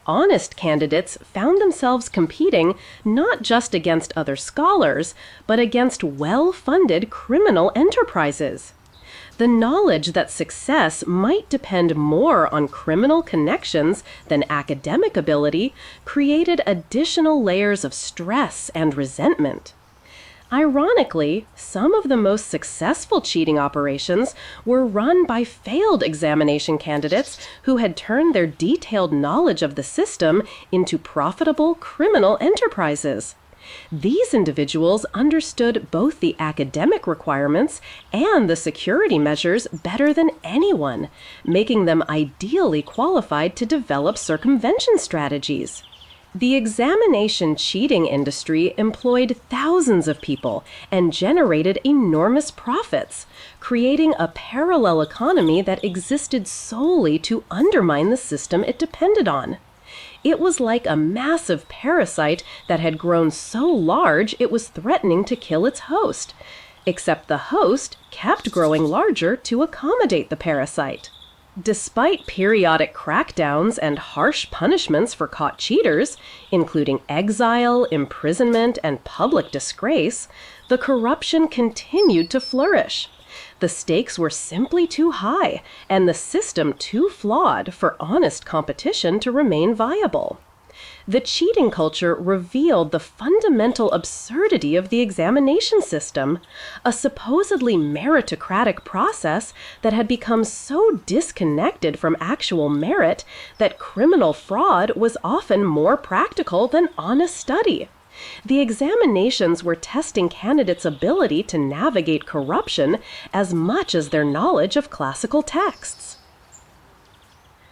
Honest candidates found themselves competing not just against other scholars, but against well-funded criminal enterprises. The knowledge that success might depend more on criminal connections than academic ability created additional layers of stress and resentment. Ironically, some of the most successful cheating operations were run by failed examination candidates who had turned their detailed knowledge of the system into profitable criminal enterprises. These individuals understood both the academic requirements and the security measures better than anyone, making them ideally qualified to develop circumvention strategies. The examination cheating industry employed thousands of people and generated enormous profits, creating a parallel economy that existed solely to undermine the system it depended on. It was like a massive parasite that had grown so large it was threatening to kill its host, except the host kept growing larger to accommodate the parasite. Despite periodic crackdowns and harsh punishments for caught cheaters, including exile, imprisonment, and public disgrace, the corruption continued to flourish. The stakes were simply too high, and the system too flawed for honest competition to remain viable. The cheating culture revealed the fundamental absurdity of the examination system, a supposedly meritocratic process that had become so disconnected from actual merit that criminal fraud was often more practical than honest study. The examinations were testing candidates' ability to navigate corruption as much as their knowledge of classical texts.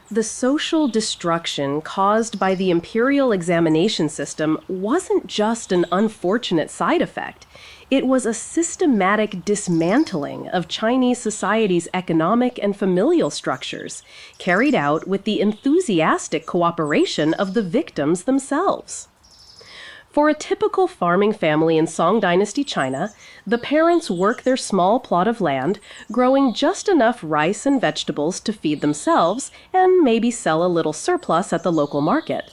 The social destruction caused by the imperial examination system wasn't just an unfortunate side effect. It was a systematic dismantling of Chinese society's economic and familial structures, carried out with the enthusiastic cooperation of the victims themselves. For a typical farming family in Song Dynasty China, the parents work their small plot of land, growing just enough rice and vegetables to feed themselves and maybe sell a little surplus at the local market.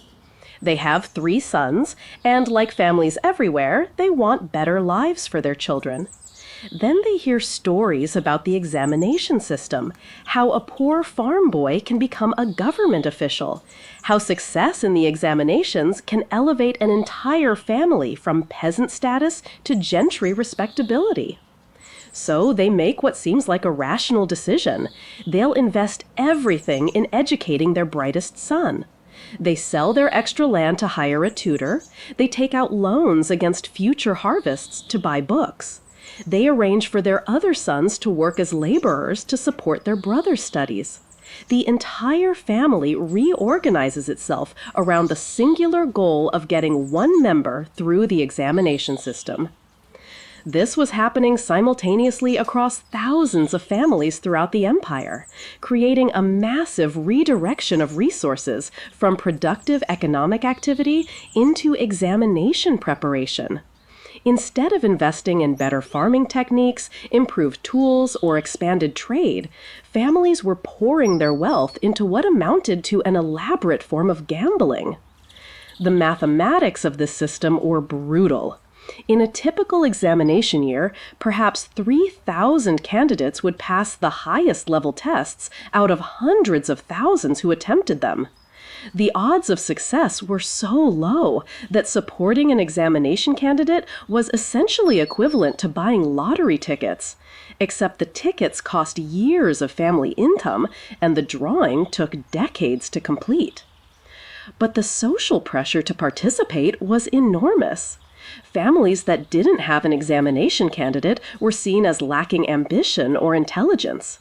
They have 3 sons, and like families everywhere, they want better lives for their children. Then they hear stories about the examination system, how a poor farm boy can become a government official, how success in the examinations can elevate an entire family from peasant status to gentry respectability. So they make what seems like a rational decision. They'll invest everything in educating their brightest son. They sell their extra land to hire a tutor. They take out loans against future harvests to buy books. They arrange for their other sons to work as laborers to support their brother's studies. The entire family reorganizes itself around the singular goal of getting one member through the examination system. This was happening simultaneously across thousands of families throughout the empire, creating a massive redirection of resources from productive economic activity into examination preparation. Instead of investing in better farming techniques, improved tools, or expanded trade, families were pouring their wealth into what amounted to an elaborate form of gambling. The mathematics of this system were brutal. In a typical examination year, perhaps 3,000 candidates would pass the highest level tests out of hundreds of thousands who attempted them. The odds of success were so low that supporting an examination candidate was essentially equivalent to buying lottery tickets, except the tickets cost years of family income and the drawing took decades to complete. But the social pressure to participate was enormous. Families that didn't have an examination candidate were seen as lacking ambition or intelligence.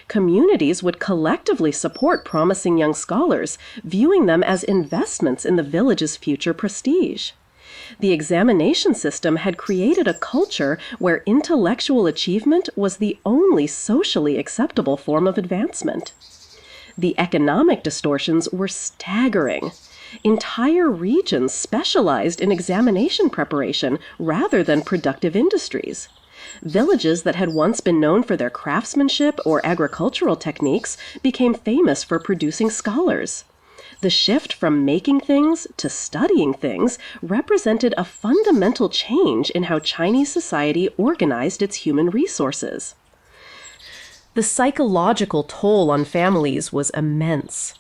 Communities would collectively support promising young scholars, viewing them as investments in the village's future prestige. The examination system had created a culture where intellectual achievement was the only socially acceptable form of advancement. The economic distortions were staggering. Entire regions specialized in examination preparation rather than productive industries. Villages that had once been known for their craftsmanship or agricultural techniques became famous for producing scholars. The shift from making things to studying things represented a fundamental change in how Chinese society organized its human resources. The psychological toll on families was immense.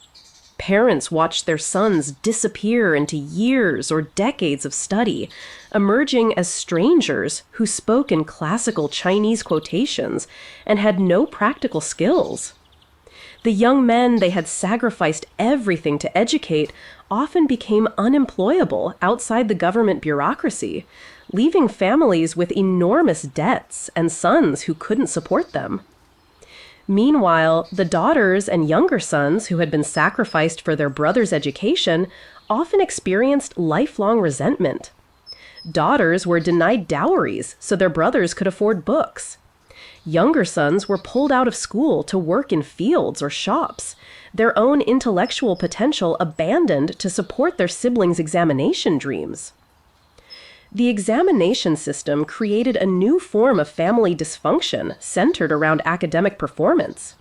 Parents watched their sons disappear into years or decades of study, emerging as strangers who spoke in classical Chinese quotations and had no practical skills. The young men they had sacrificed everything to educate often became unemployable outside the government bureaucracy, leaving families with enormous debts and sons who couldn't support them. Meanwhile, the daughters and younger sons who had been sacrificed for their brother's education often experienced lifelong resentment. Daughters were denied dowries so their brothers could afford books. Younger sons were pulled out of school to work in fields or shops, their own intellectual potential abandoned to support their siblings' examination dreams. The examination system created a new form of family dysfunction centered around academic performance.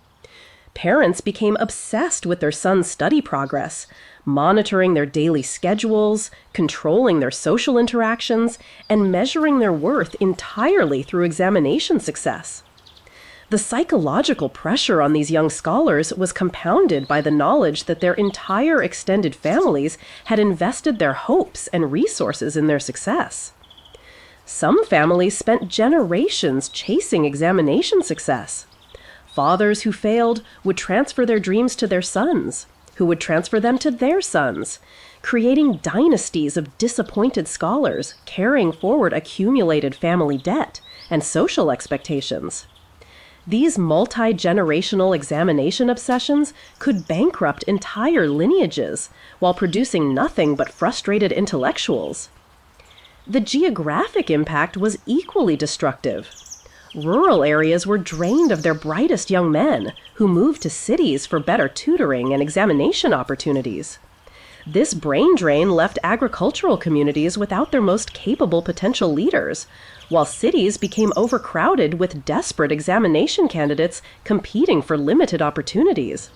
Parents became obsessed with their sons' study progress, monitoring their daily schedules, controlling their social interactions, and measuring their worth entirely through examination success. The psychological pressure on these young scholars was compounded by the knowledge that their entire extended families had invested their hopes and resources in their success. Some families spent generations chasing examination success. Fathers who failed would transfer their dreams to their sons, who would transfer them to their sons, creating dynasties of disappointed scholars carrying forward accumulated family debt and social expectations. These multi-generational examination obsessions could bankrupt entire lineages while producing nothing but frustrated intellectuals. The geographic impact was equally destructive. Rural areas were drained of their brightest young men, who moved to cities for better tutoring and examination opportunities. This brain drain left agricultural communities without their most capable potential leaders, while cities became overcrowded with desperate examination candidates competing for limited opportunities.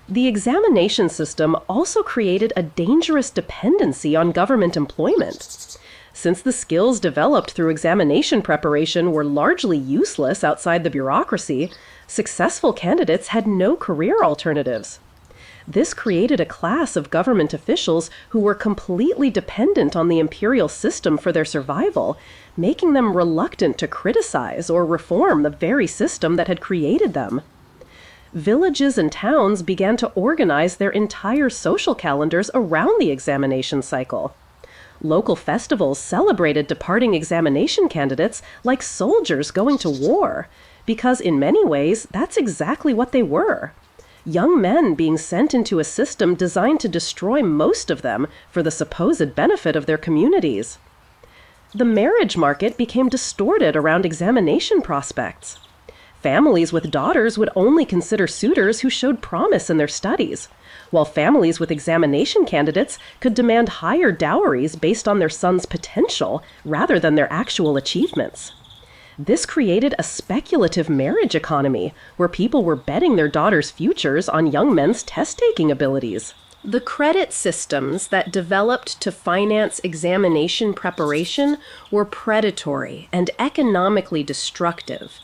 The examination system also created a dangerous dependency on government employment. Since the skills developed through examination preparation were largely useless outside the bureaucracy, successful candidates had no career alternatives. This created a class of government officials who were completely dependent on the imperial system for their survival, making them reluctant to criticize or reform the very system that had created them. Villages and towns began to organize their entire social calendars around the examination cycle. Local festivals celebrated departing examination candidates like soldiers going to war, because in many ways, that's exactly what they were. Young men being sent into a system designed to destroy most of them for the supposed benefit of their communities. The marriage market became distorted around examination prospects. Families with daughters would only consider suitors who showed promise in their studies, while families with examination candidates could demand higher dowries based on their sons' potential rather than their actual achievements. This created a speculative marriage economy where people were betting their daughters' futures on young men's test-taking abilities. The credit systems that developed to finance examination preparation were predatory and economically destructive.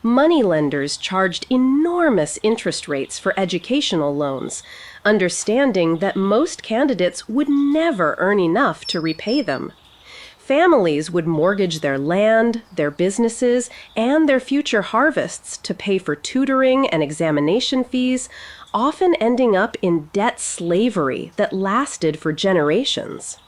Moneylenders charged enormous interest rates for educational loans, understanding that most candidates would never earn enough to repay them. Families would mortgage their land, their businesses, and their future harvests to pay for tutoring and examination fees, often ending up in debt slavery that lasted for generations.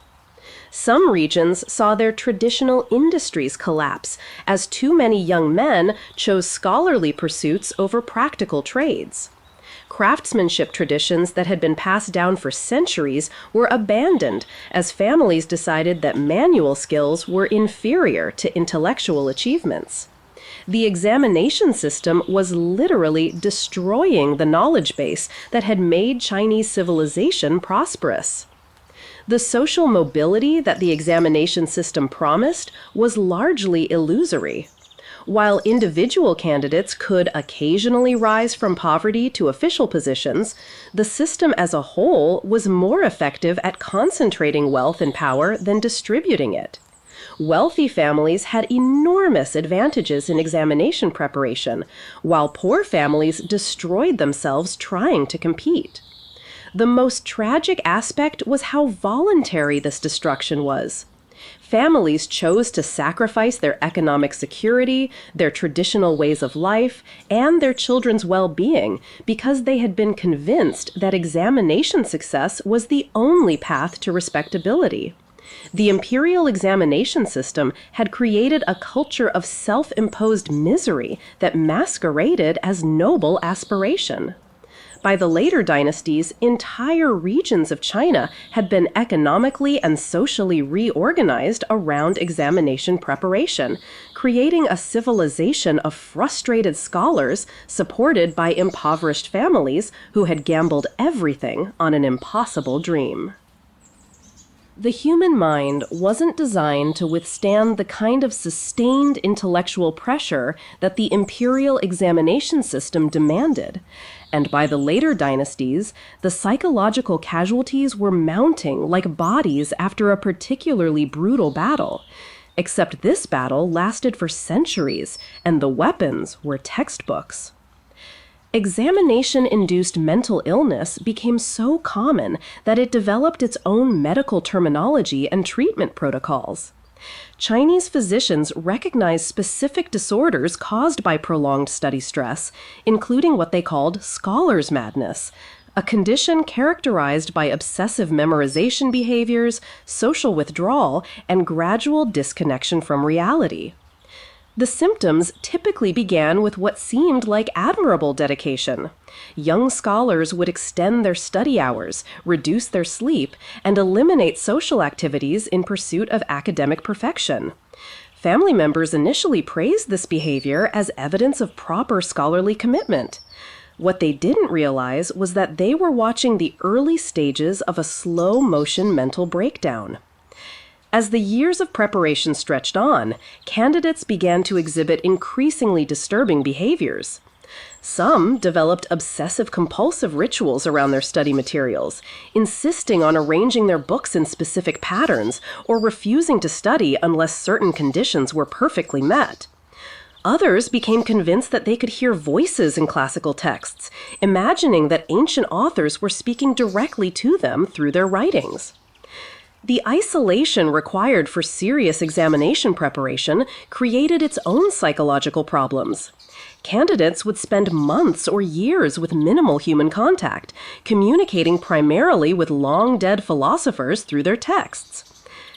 Some regions saw their traditional industries collapse as too many young men chose scholarly pursuits over practical trades. Craftsmanship traditions that had been passed down for centuries were abandoned as families decided that manual skills were inferior to intellectual achievements. The examination system was literally destroying the knowledge base that had made Chinese civilization prosperous. The social mobility that the examination system promised was largely illusory. While individual candidates could occasionally rise from poverty to official positions, the system as a whole was more effective at concentrating wealth and power than distributing it. Wealthy families had enormous advantages in examination preparation, while poor families destroyed themselves trying to compete. The most tragic aspect was how voluntary this destruction was. Families chose to sacrifice their economic security, their traditional ways of life, and their children's well-being because they had been convinced that examination success was the only path to respectability. The imperial examination system had created a culture of self-imposed misery that masqueraded as noble aspiration. By the later dynasties, entire regions of China had been economically and socially reorganized around examination preparation, creating a civilization of frustrated scholars supported by impoverished families who had gambled everything on an impossible dream. The human mind wasn't designed to withstand the kind of sustained intellectual pressure that the imperial examination system demanded, and by the later dynasties, the psychological casualties were mounting like bodies after a particularly brutal battle. Except this battle lasted for centuries, and the weapons were textbooks. Examination-induced mental illness became so common that it developed its own medical terminology and treatment protocols. Chinese physicians recognized specific disorders caused by prolonged study stress, including what they called scholar's madness, a condition characterized by obsessive memorization behaviors, social withdrawal, and gradual disconnection from reality. The symptoms typically began with what seemed like admirable dedication. Young scholars would extend their study hours, reduce their sleep, and eliminate social activities in pursuit of academic perfection. Family members initially praised this behavior as evidence of proper scholarly commitment. What they didn't realize was that they were watching the early stages of a slow-motion mental breakdown. As the years of preparation stretched on, candidates began to exhibit increasingly disturbing behaviors. Some developed obsessive-compulsive rituals around their study materials, insisting on arranging their books in specific patterns or refusing to study unless certain conditions were perfectly met. Others became convinced that they could hear voices in classical texts, imagining that ancient authors were speaking directly to them through their writings. The isolation required for serious examination preparation created its own psychological problems. Candidates would spend months or years with minimal human contact, communicating primarily with long-dead philosophers through their texts.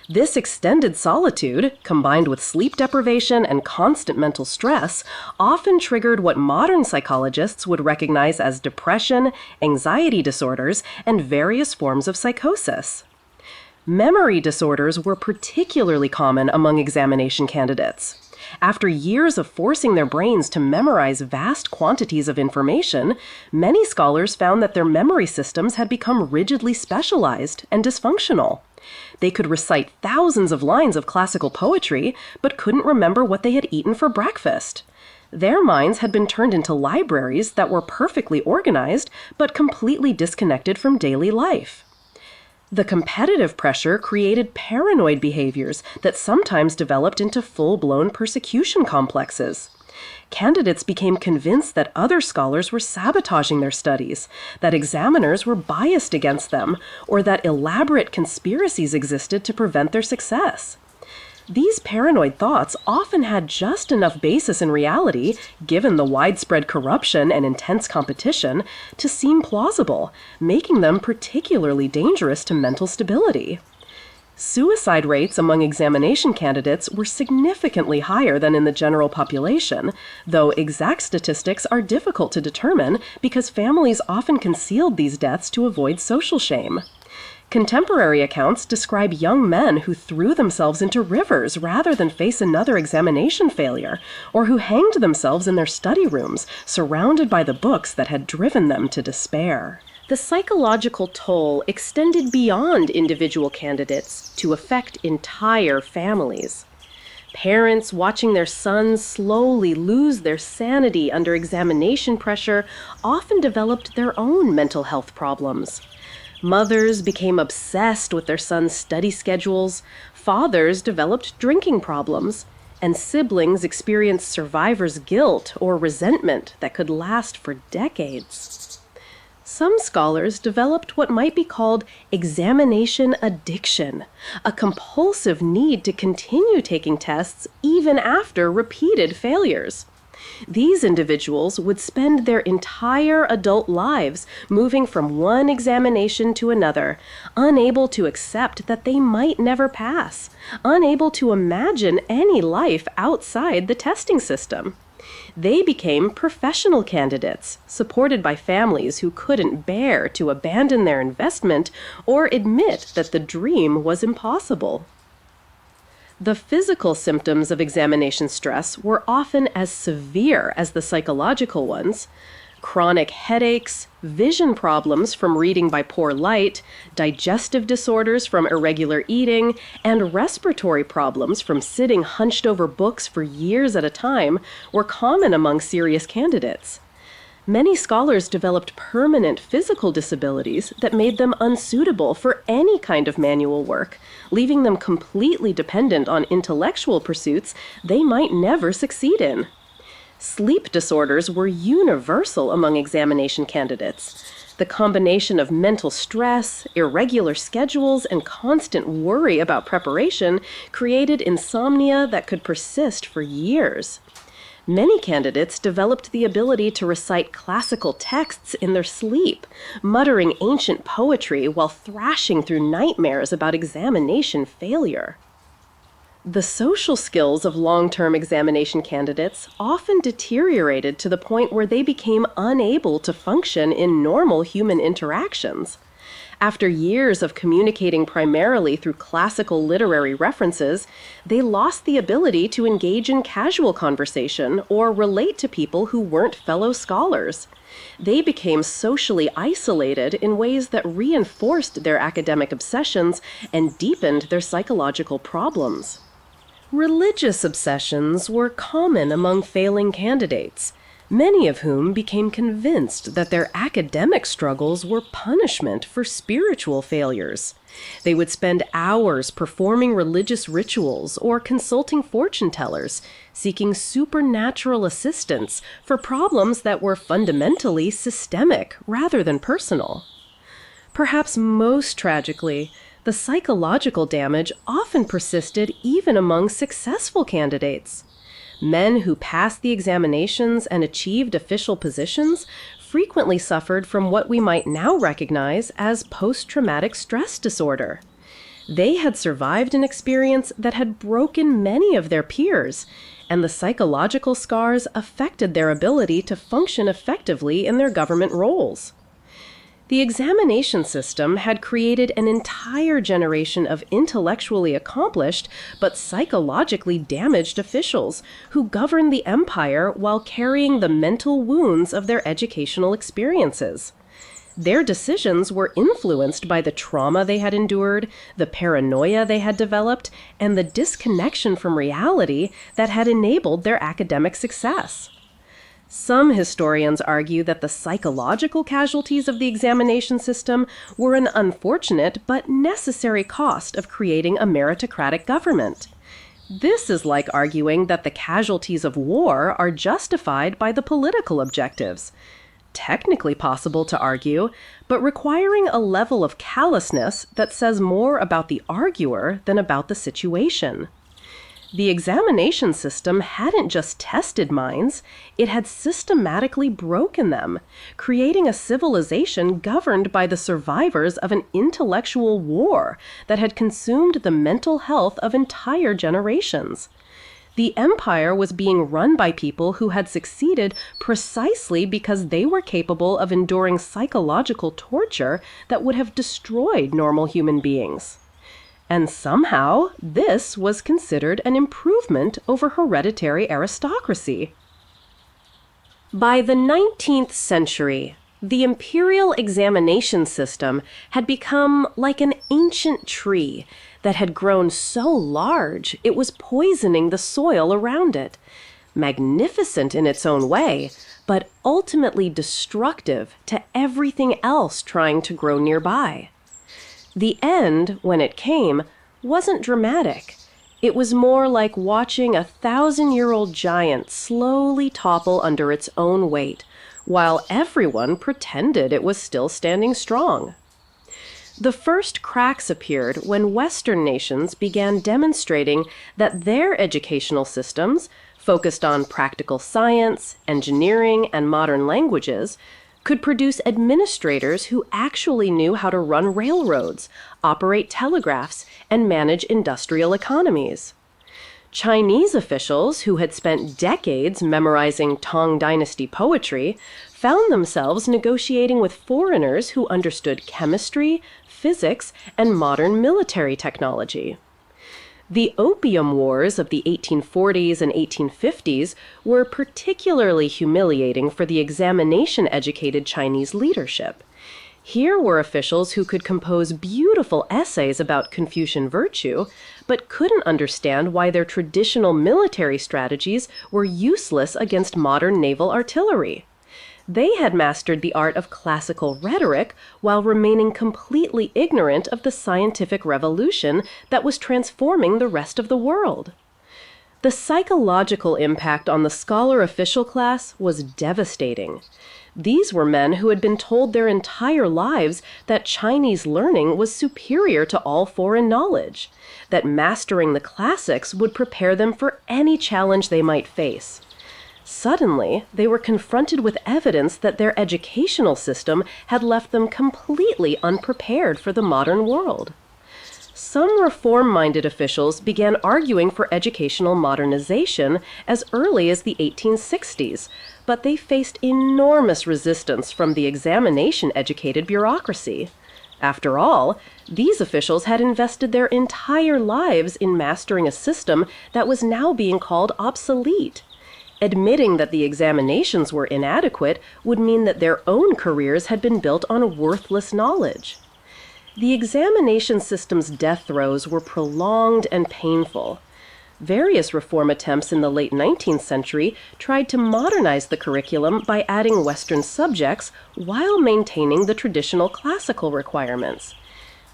This extended solitude, combined with sleep deprivation and constant mental stress, often triggered what modern psychologists would recognize as depression, anxiety disorders, and various forms of psychosis. Memory disorders were particularly common among examination candidates. After years of forcing their brains to memorize vast quantities of information, many scholars found that their memory systems had become rigidly specialized and dysfunctional. They could recite thousands of lines of classical poetry, but couldn't remember what they had eaten for breakfast. Their minds had been turned into libraries that were perfectly organized, but completely disconnected from daily life. The competitive pressure created paranoid behaviors that sometimes developed into full-blown persecution complexes. Candidates became convinced that other scholars were sabotaging their studies, that examiners were biased against them, or that elaborate conspiracies existed to prevent their success. These paranoid thoughts often had just enough basis in reality, given the widespread corruption and intense competition, to seem plausible, making them particularly dangerous to mental stability. Suicide rates among examination candidates were significantly higher than in the general population, though exact statistics are difficult to determine because families often concealed these deaths to avoid social shame. Contemporary accounts describe young men who threw themselves into rivers rather than face another examination failure, or who hanged themselves in their study rooms, surrounded by the books that had driven them to despair. The psychological toll extended beyond individual candidates to affect entire families. Parents watching their sons slowly lose their sanity under examination pressure often developed their own mental health problems. Mothers became obsessed with their sons' study schedules, fathers developed drinking problems, and siblings experienced survivor's guilt or resentment that could last for decades. Some scholars developed what might be called examination addiction, a compulsive need to continue taking tests even after repeated failures. These individuals would spend their entire adult lives moving from one examination to another, unable to accept that they might never pass, unable to imagine any life outside the testing system. They became professional candidates, supported by families who couldn't bear to abandon their investment or admit that the dream was impossible. The physical symptoms of examination stress were often as severe as the psychological ones. Chronic headaches, vision problems from reading by poor light, digestive disorders from irregular eating, and respiratory problems from sitting hunched over books for years at a time were common among serious candidates. Many scholars developed permanent physical disabilities that made them unsuitable for any kind of manual work, leaving them completely dependent on intellectual pursuits they might never succeed in. Sleep disorders were universal among examination candidates. The combination of mental stress, irregular schedules, and constant worry about preparation created insomnia that could persist for years. Many candidates developed the ability to recite classical texts in their sleep, muttering ancient poetry while thrashing through nightmares about examination failure. The social skills of long-term examination candidates often deteriorated to the point where they became unable to function in normal human interactions. After years of communicating primarily through classical literary references, they lost the ability to engage in casual conversation or relate to people who weren't fellow scholars. They became socially isolated in ways that reinforced their academic obsessions and deepened their psychological problems. Religious obsessions were common among failing candidates, many of whom became convinced that their academic struggles were punishment for spiritual failures. They would spend hours performing religious rituals or consulting fortune tellers, seeking supernatural assistance for problems that were fundamentally systemic rather than personal. Perhaps most tragically, the psychological damage often persisted even among successful candidates. Men who passed the examinations and achieved official positions frequently suffered from what we might now recognize as post-traumatic stress disorder. They had survived an experience that had broken many of their peers, and the psychological scars affected their ability to function effectively in their government roles. The examination system had created an entire generation of intellectually accomplished but psychologically damaged officials who governed the empire while carrying the mental wounds of their educational experiences. Their decisions were influenced by the trauma they had endured, the paranoia they had developed, and the disconnection from reality that had enabled their academic success. Some historians argue that the psychological casualties of the examination system were an unfortunate but necessary cost of creating a meritocratic government. This is like arguing that the casualties of war are justified by the political objectives. Technically possible to argue, but requiring a level of callousness that says more about the arguer than about the situation. The examination system hadn't just tested minds, it had systematically broken them, creating a civilization governed by the survivors of an intellectual war that had consumed the mental health of entire generations. The empire was being run by people who had succeeded precisely because they were capable of enduring psychological torture that would have destroyed normal human beings. And somehow, this was considered an improvement over hereditary aristocracy. By the 19th century, the imperial examination system had become like an ancient tree that had grown so large it was poisoning the soil around it. Magnificent in its own way, but ultimately destructive to everything else trying to grow nearby. The end, when it came, wasn't dramatic. It was more like watching 1,000-year-old giant slowly topple under its own weight, while everyone pretended it was still standing strong. The first cracks appeared when Western nations began demonstrating that their educational systems, focused on practical science, engineering, and modern languages, could produce administrators who actually knew how to run railroads, operate telegraphs, and manage industrial economies. Chinese officials who had spent decades memorizing Tang Dynasty poetry found themselves negotiating with foreigners who understood chemistry, physics, and modern military technology. The Opium Wars of the 1840s and 1850s were particularly humiliating for the examination-educated Chinese leadership. Here were officials who could compose beautiful essays about Confucian virtue, but couldn't understand why their traditional military strategies were useless against modern naval artillery. They had mastered the art of classical rhetoric while remaining completely ignorant of the scientific revolution that was transforming the rest of the world. The psychological impact on the scholar official class was devastating. These were men who had been told their entire lives that Chinese learning was superior to all foreign knowledge, that mastering the classics would prepare them for any challenge they might face. Suddenly, they were confronted with evidence that their educational system had left them completely unprepared for the modern world. Some reform-minded officials began arguing for educational modernization as early as the 1860s, but they faced enormous resistance from the examination-educated bureaucracy. After all, these officials had invested their entire lives in mastering a system that was now being called obsolete. Admitting that the examinations were inadequate would mean that their own careers had been built on worthless knowledge. The examination system's death throes were prolonged and painful. Various reform attempts in the late 19th century tried to modernize the curriculum by adding Western subjects while maintaining the traditional classical requirements.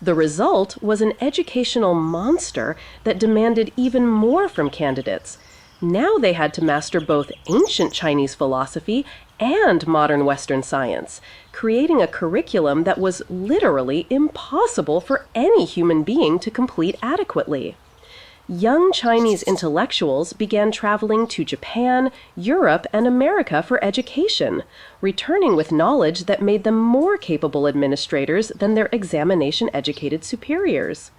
The result was an educational monster that demanded even more from candidates. Now they had to master both ancient Chinese philosophy and modern Western science, creating a curriculum that was literally impossible for any human being to complete adequately. Young Chinese intellectuals began traveling to Japan, Europe, and America for education, returning with knowledge that made them more capable administrators than their examination-educated superiors.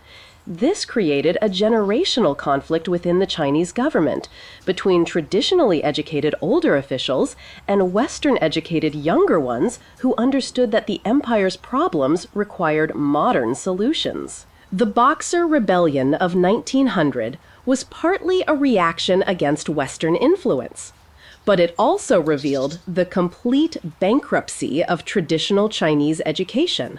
This created a generational conflict within the Chinese government between traditionally educated older officials and Western-educated younger ones who understood that the empire's problems required modern solutions. The Boxer Rebellion of 1900 was partly a reaction against Western influence, but it also revealed the complete bankruptcy of traditional Chinese education.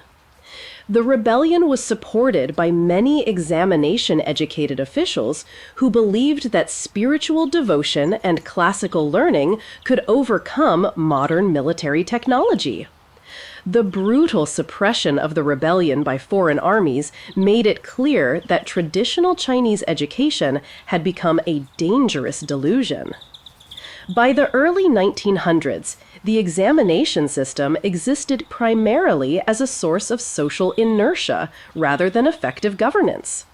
The rebellion was supported by many examination-educated officials who believed that spiritual devotion and classical learning could overcome modern military technology. The brutal suppression of the rebellion by foreign armies made it clear that traditional Chinese education had become a dangerous delusion. By the early 1900s, the examination system existed primarily as a source of social inertia rather than effective governance.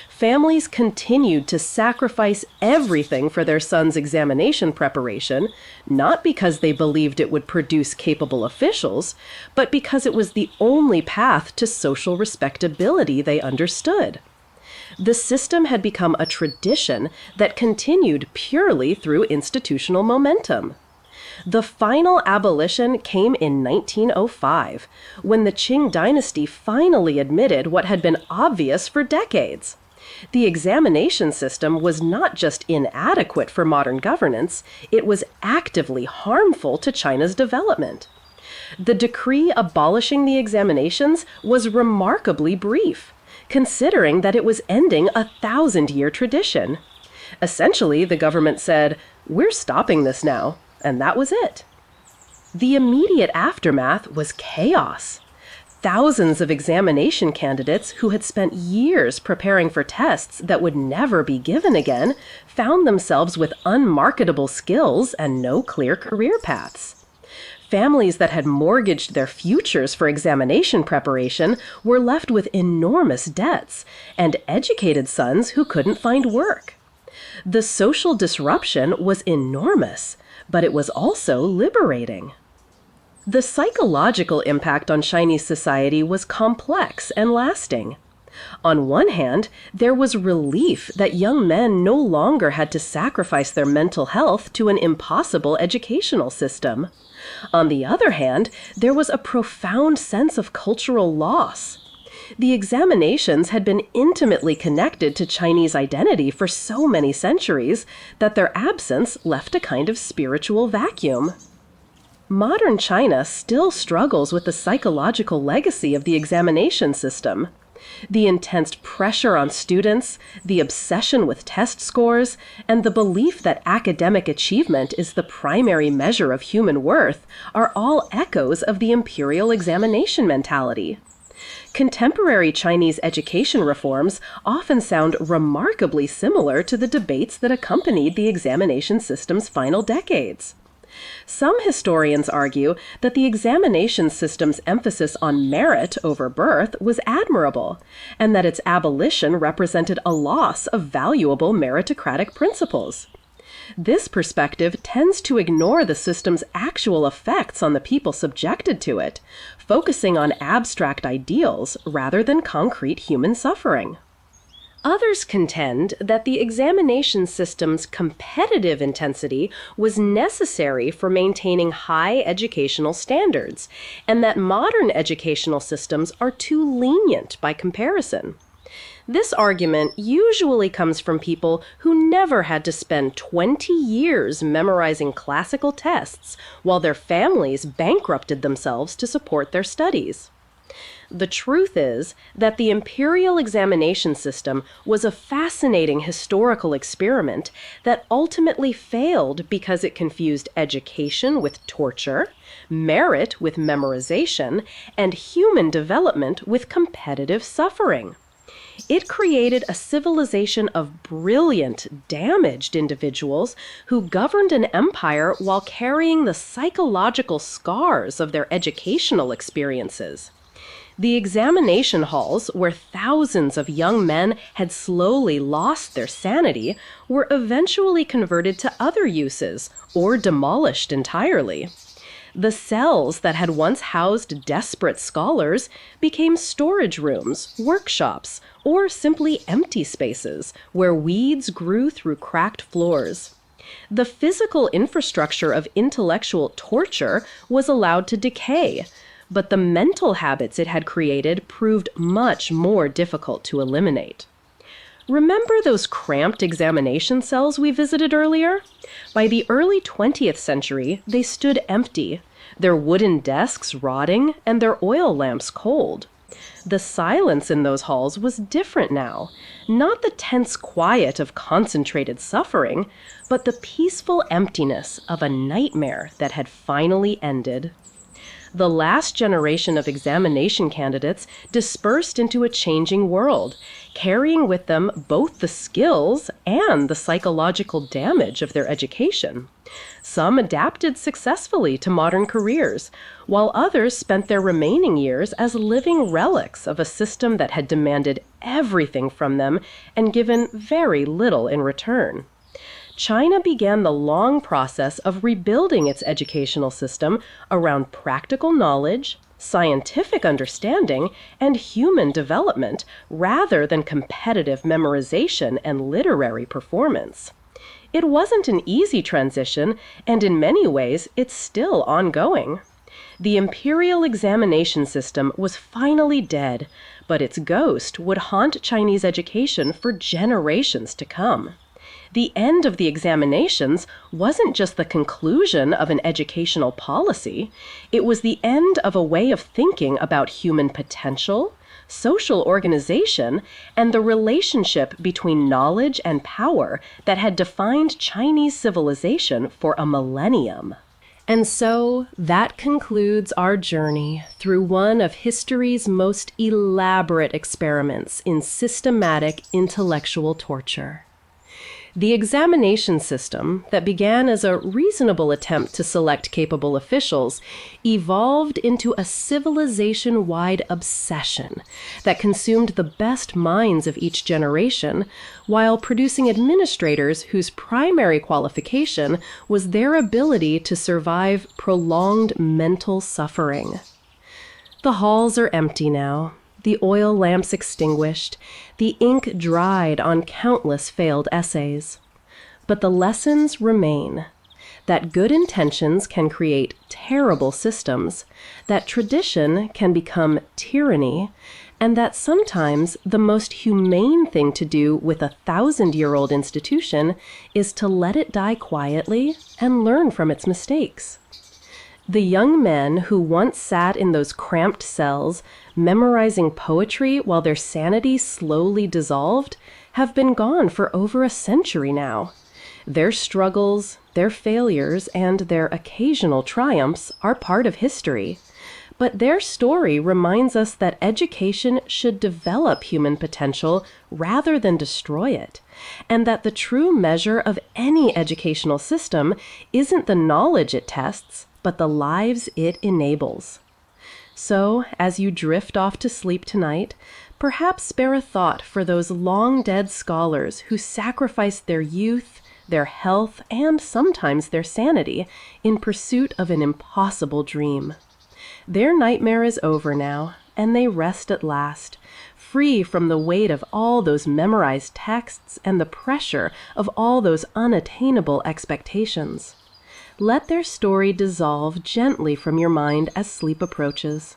Families continued to sacrifice everything for their sons' examination preparation, not because they believed it would produce capable officials, but because it was the only path to social respectability they understood. The system had become a tradition that continued purely through institutional momentum. The final abolition came in 1905, when the Qing dynasty finally admitted what had been obvious for decades. The examination system was not just inadequate for modern governance, it was actively harmful to China's development. The decree abolishing the examinations was remarkably brief, considering that it was ending a 1,000-year tradition. Essentially, the government said, "We're stopping this now," and that was it. The immediate aftermath was chaos. Thousands of examination candidates who had spent years preparing for tests that would never be given again found themselves with unmarketable skills and no clear career paths. Families that had mortgaged their futures for examination preparation were left with enormous debts, and educated sons who couldn't find work. The social disruption was enormous, but it was also liberating. The psychological impact on Chinese society was complex and lasting. On one hand, there was relief that young men no longer had to sacrifice their mental health to an impossible educational system. On the other hand, there was a profound sense of cultural loss. The examinations had been intimately connected to Chinese identity for so many centuries that their absence left a kind of spiritual vacuum. Modern China still struggles with the psychological legacy of the examination system. The intense pressure on students, the obsession with test scores, and the belief that academic achievement is the primary measure of human worth are all echoes of the imperial examination mentality. Contemporary Chinese education reforms often sound remarkably similar to the debates that accompanied the examination system's final decades. Some historians argue that the examination system's emphasis on merit over birth was admirable, and that its abolition represented a loss of valuable meritocratic principles. This perspective tends to ignore the system's actual effects on the people subjected to it, focusing on abstract ideals rather than concrete human suffering. Others contend that the examination system's competitive intensity was necessary for maintaining high educational standards, and that modern educational systems are too lenient by comparison. This argument usually comes from people who never had to spend 20 years memorizing classical tests while their families bankrupted themselves to support their studies. The truth is that the imperial examination system was a fascinating historical experiment that ultimately failed because it confused education with torture, merit with memorization, and human development with competitive suffering. It created a civilization of brilliant, damaged individuals who governed an empire while carrying the psychological scars of their educational experiences. The examination halls, where thousands of young men had slowly lost their sanity, were eventually converted to other uses or demolished entirely. The cells that had once housed desperate scholars became storage rooms, workshops, or simply empty spaces where weeds grew through cracked floors. The physical infrastructure of intellectual torture was allowed to decay, but the mental habits it had created proved much more difficult to eliminate. Remember those cramped examination cells we visited earlier? By the early 20th century, they stood empty, their wooden desks rotting, and their oil lamps cold. The silence in those halls was different now, not the tense quiet of concentrated suffering, but the peaceful emptiness of a nightmare that had finally ended. The last generation of examination candidates dispersed into a changing world, carrying with them both the skills and the psychological damage of their education. Some adapted successfully to modern careers, while others spent their remaining years as living relics of a system that had demanded everything from them and given very little in return. China began the long process of rebuilding its educational system around practical knowledge, scientific understanding, and human development rather than competitive memorization and literary performance. It wasn't an easy transition, and in many ways, it's still ongoing. The imperial examination system was finally dead, but its ghost would haunt Chinese education for generations to come. The end of the examinations wasn't just the conclusion of an educational policy, it was the end of a way of thinking about human potential, social organization, and the relationship between knowledge and power that had defined Chinese civilization for a millennium. And so that concludes our journey through one of history's most elaborate experiments in systematic intellectual torture. The examination system, that began as a reasonable attempt to select capable officials, evolved into a civilization-wide obsession that consumed the best minds of each generation, while producing administrators whose primary qualification was their ability to survive prolonged mental suffering. The halls are empty now. The oil lamps extinguished, the ink dried on countless failed essays. But the lessons remain: that good intentions can create terrible systems, that tradition can become tyranny, and that sometimes the most humane thing to do with a 1,000-year-old institution is to let it die quietly and learn from its mistakes. The young men who once sat in those cramped cells, memorizing poetry while their sanity slowly dissolved, have been gone for over a century now. Their struggles, their failures, and their occasional triumphs are part of history. But their story reminds us that education should develop human potential rather than destroy it, and that the true measure of any educational system isn't the knowledge it tests, but the lives it enables. So, as you drift off to sleep tonight, perhaps spare a thought for those long-dead scholars who sacrificed their youth, their health, and sometimes their sanity in pursuit of an impossible dream. Their nightmare is over now, and they rest at last, free from the weight of all those memorized texts and the pressure of all those unattainable expectations. Let their story dissolve gently from your mind as sleep approaches.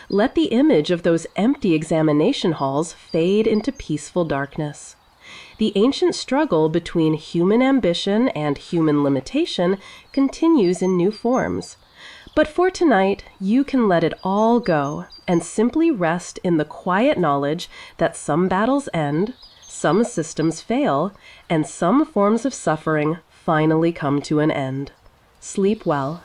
Let the image of those empty examination halls fade into peaceful darkness. The ancient struggle between human ambition and human limitation continues in new forms. But for tonight, you can let it all go and simply rest in the quiet knowledge that some battles end, some systems fail, and some forms of suffering finally come to an end. Sleep well.